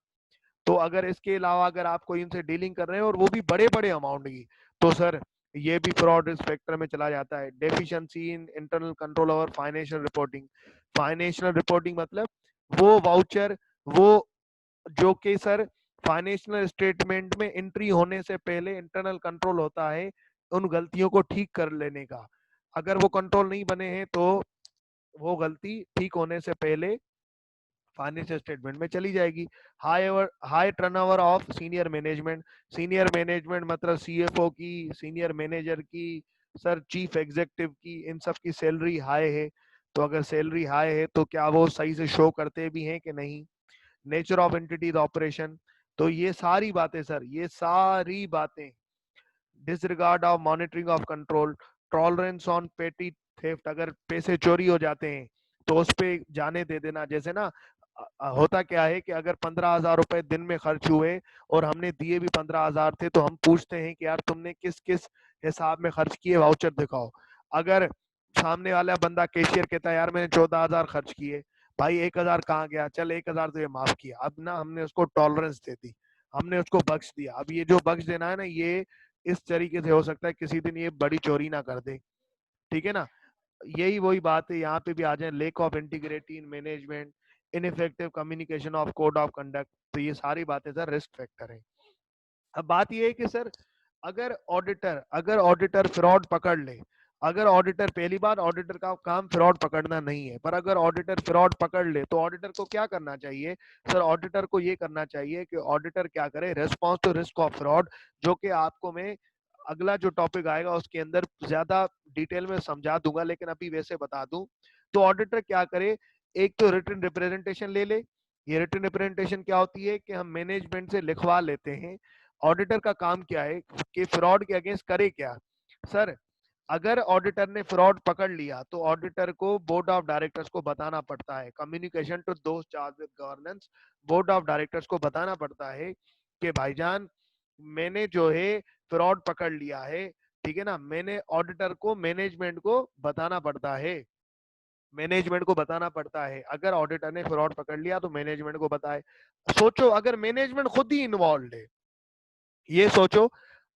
तो अगर इसके अलावा अगर आप कोई इनसे डीलिंग कर रहे हैं और वो भी बड़े बड़े अमाउंट की, तो सर ये भी फ्रॉड स्पेक्ट्रम में चला जाता है। Deficiency in internal control over financial reporting. Financial reporting मतलब वो वाउचर, वो जो कि सर फाइनेंशियल स्टेटमेंट में एंट्री होने से पहले इंटरनल कंट्रोल होता है उन गलतियों को ठीक कर लेने का। अगर वो कंट्रोल नहीं बने हैं तो वो गलती ठीक होने से पहले फाइनेंशियल स्टेटमेंट में चली जाएगी। High turnover of senior management मतलब सीएफओ की, सीनियर मैनेजर की, सर चीफ एग्जीक्यूटिव की, इन सब की सैलरी हाई है। तो अगर सैलरी हाई है तो क्या वो सही से शो करते भी हैं कि नहीं। नेचर ऑफ एंटिटीज ऑपरेशन, तो ये सारी बातें सर, ये सारी बातें, disregard of monitoring of control, tolerance on पेटी थेफ्ट, अगर पैसे चोरी हो जाते हैं तो उस पे जाने दे देना। जैसे ना होता क्या है कि अगर 15,000 रुपए दिन में खर्च हुए और हमने दिए भी 15,000 थे, तो हम पूछते हैं कि यार तुमने किस किस हिसाब में खर्च किए, वाउचर दिखाओ। अगर सामने वाला बंदा कैशियर कहता है यार मैंने 14,000 खर्च किए, भाई 1,000 कहाँ गया, चल 1,000 तो ये माफ किया, अब ना हमने उसको टॉलरेंस दे दी, हमने उसको बख्श दिया। अब ये जो बख्श देना है ना, ये इस तरीके से हो सकता है किसी दिन ये बड़ी चोरी ना कर दे, ठीक है ना। यही वही बात है, यहाँ पे भी आ जाए, lake of integrity in management, ineffective communication of code of conduct, तो ये सारी बातें सर रिस्क फैक्टर है। अब बात ये है कि सर अगर ऑडिटर फ्रॉड पकड़ ले, अगर ऑडिटर, पहली बार ऑडिटर का काम फ्रॉड पकड़ना नहीं है, पर अगर ऑडिटर फ्रॉड पकड़ ले तो ऑडिटर को क्या करना चाहिए सर, ऑडिटर को ये करना चाहिए कि ऑडिटर क्या करे, response to risk of fraud, जो कि आपको मैं अगला जो टॉपिक आएगा उसके अंदर ज्यादा डिटेल में समझा दूंगा, लेकिन अभी वैसे बता दूं। तो ऑडिटर क्या करे, एक तो रिटन रिप्रेजेंटेशन ले ले। ये रिटन रिप्रेजेंटेशन क्या होती है कि हम मैनेजमेंट से लिखवा लेते हैं। ऑडिटर का काम क्या है कि फ्रॉड के अगेंस्ट करे क्या सर, अगर ऑडिटर ने फ्रॉड पकड़ लिया तो ऑडिटर को बोर्ड ऑफ डायरेक्टर्स को बताना पड़ता है, communication to those charge with governance, board of directors को बताना पड़ता है कि भाईजान मैंने जो है फ्रॉड पकड़ लिया है, ठीक है ना। मैंने ऑडिटर को मैनेजमेंट को बताना पड़ता है, मैनेजमेंट को बताना पड़ता है। अगर ऑडिटर ने फ्रॉड पकड़ लिया तो मैनेजमेंट को बताए। सोचो अगर मैनेजमेंट खुद ही इन्वॉल्व है, ये सोचो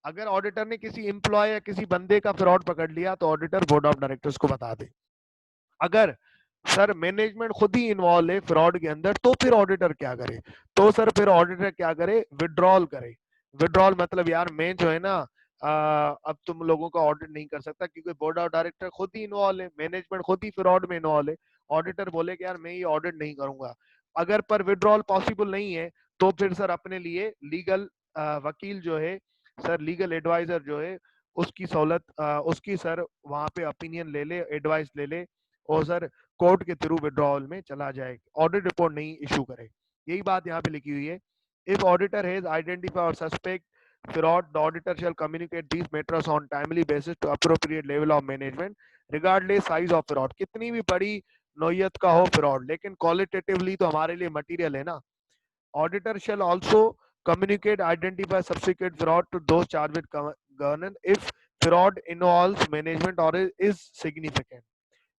अगर ऑडिटर ने किसी एम्प्लॉय या किसी बंदे का फ्रॉड पकड़ लिया तो ऑडिटर बोर्ड ऑफ डायरेक्टर्स को बता दे। अगर सर मैनेजमेंट खुद ही इन्वॉल्व है फ्रॉड के अंदर, तो फिर ऑडिटर क्या करे, तो सर फिर ऑडिटर क्या करे, विड्रॉल करे। विड्रॉल मतलब यार मैं जो है ना अब तुम लोगों का ऑडिट नहीं कर सकता, क्योंकि बोर्ड ऑफ डायरेक्टर खुद ही इन्वॉल्व है, मैनेजमेंट खुद ही फ्रॉड में इन्वॉल्व है। ऑडिटर बोले कि यार मैं ये ऑडिट नहीं करूंगा। अगर पर विड्रॉल पॉसिबल नहीं है तो फिर सर अपने लिए लीगल वकील जो है सर, लीगल एडवाइजर जो है, उसकी सहूलत उसकी सर वहां पे ओपिनियन ले ले, एडवाइस ले ले, और सर कोर्ट के थ्रू विड्रॉल में चला जाए, ऑडिट रिपोर्ट नहीं इशू करे। यही बात यहाँ पे लिखी हुई है। इफ ऑडिटर हैज आइडेंटिफाई और suspect fraud, the auditor shall communicate these matters on timely basis to appropriate level of management regardless size of fraud। कितनी भी बड़ी नौयत का हो फ्रॉड, लेकिन क्वालिटेटिवली तो हमारे लिए मटेरियल है ना। Auditor shall also communicate, identify subsequent fraud to those charged with governance if fraud involves management or is significant।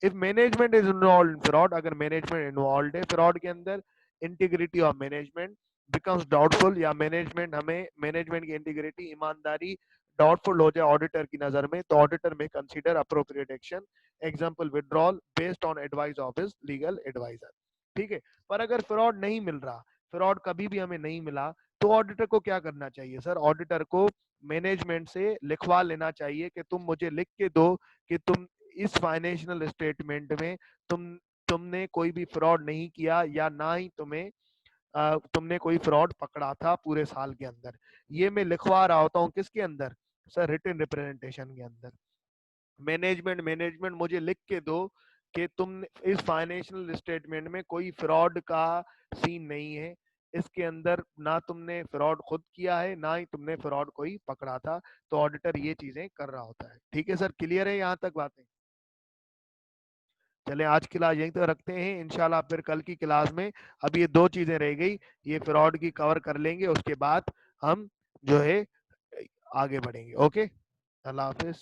If management is involve in fraud, अगर मैनेजमेंट इन्वॉल्व है फ्रॉड के अंदर, integrity of management becomes doubtful, या management हमें management की integrity, ईमानदारी doubtful हो जाए ऑडिटर की नजर में, तो ऑडिटर में consider appropriate action, example withdrawal based on advice of his legal adviser. ठीक है, पर अगर फ्रॉड नहीं मिल रहा, फ्रॉड कभी भी हमें नहीं मिला, तो ऑडिटर को क्या करना चाहिए सर, ऑडिटर को मैनेजमेंट से लिखवा लेना चाहिए कि तुम मुझे लिख के दो कि तुम इस फाइनेंशियल स्टेटमेंट में तुमने कोई भी फ्रॉड नहीं किया, या ना ही तुमने कोई फ्रॉड पकड़ा था पूरे साल के अंदर। ये मैं लिखवा रहा होता हूँ किसके अंदर सर, रिटन रिप्रेजेंटेशन के अंदर। मैनेजमेंट मुझे लिख के दो कि तुम इस फाइनेंशियल स्टेटमेंट में कोई फ्रॉड का सीन नहीं है, इसके अंदर ना तुमने फ्रॉड खुद किया है, ना ही तुमने फ्रॉड कोई पकड़ा था। तो ऑडिटर ये चीजें कर रहा होता है। ठीक है सर, क्लियर है यहाँ तक बातें? चले आज की क्लास यहीं तो रखते हैं, इंशाल्लाह फिर कल की क्लास में अब ये दो चीजें रह गई, ये फ्रॉड की कवर कर लेंगे, उसके बाद हम जो है आगे बढ़ेंगे। ओके, अल्लाह हाफिज।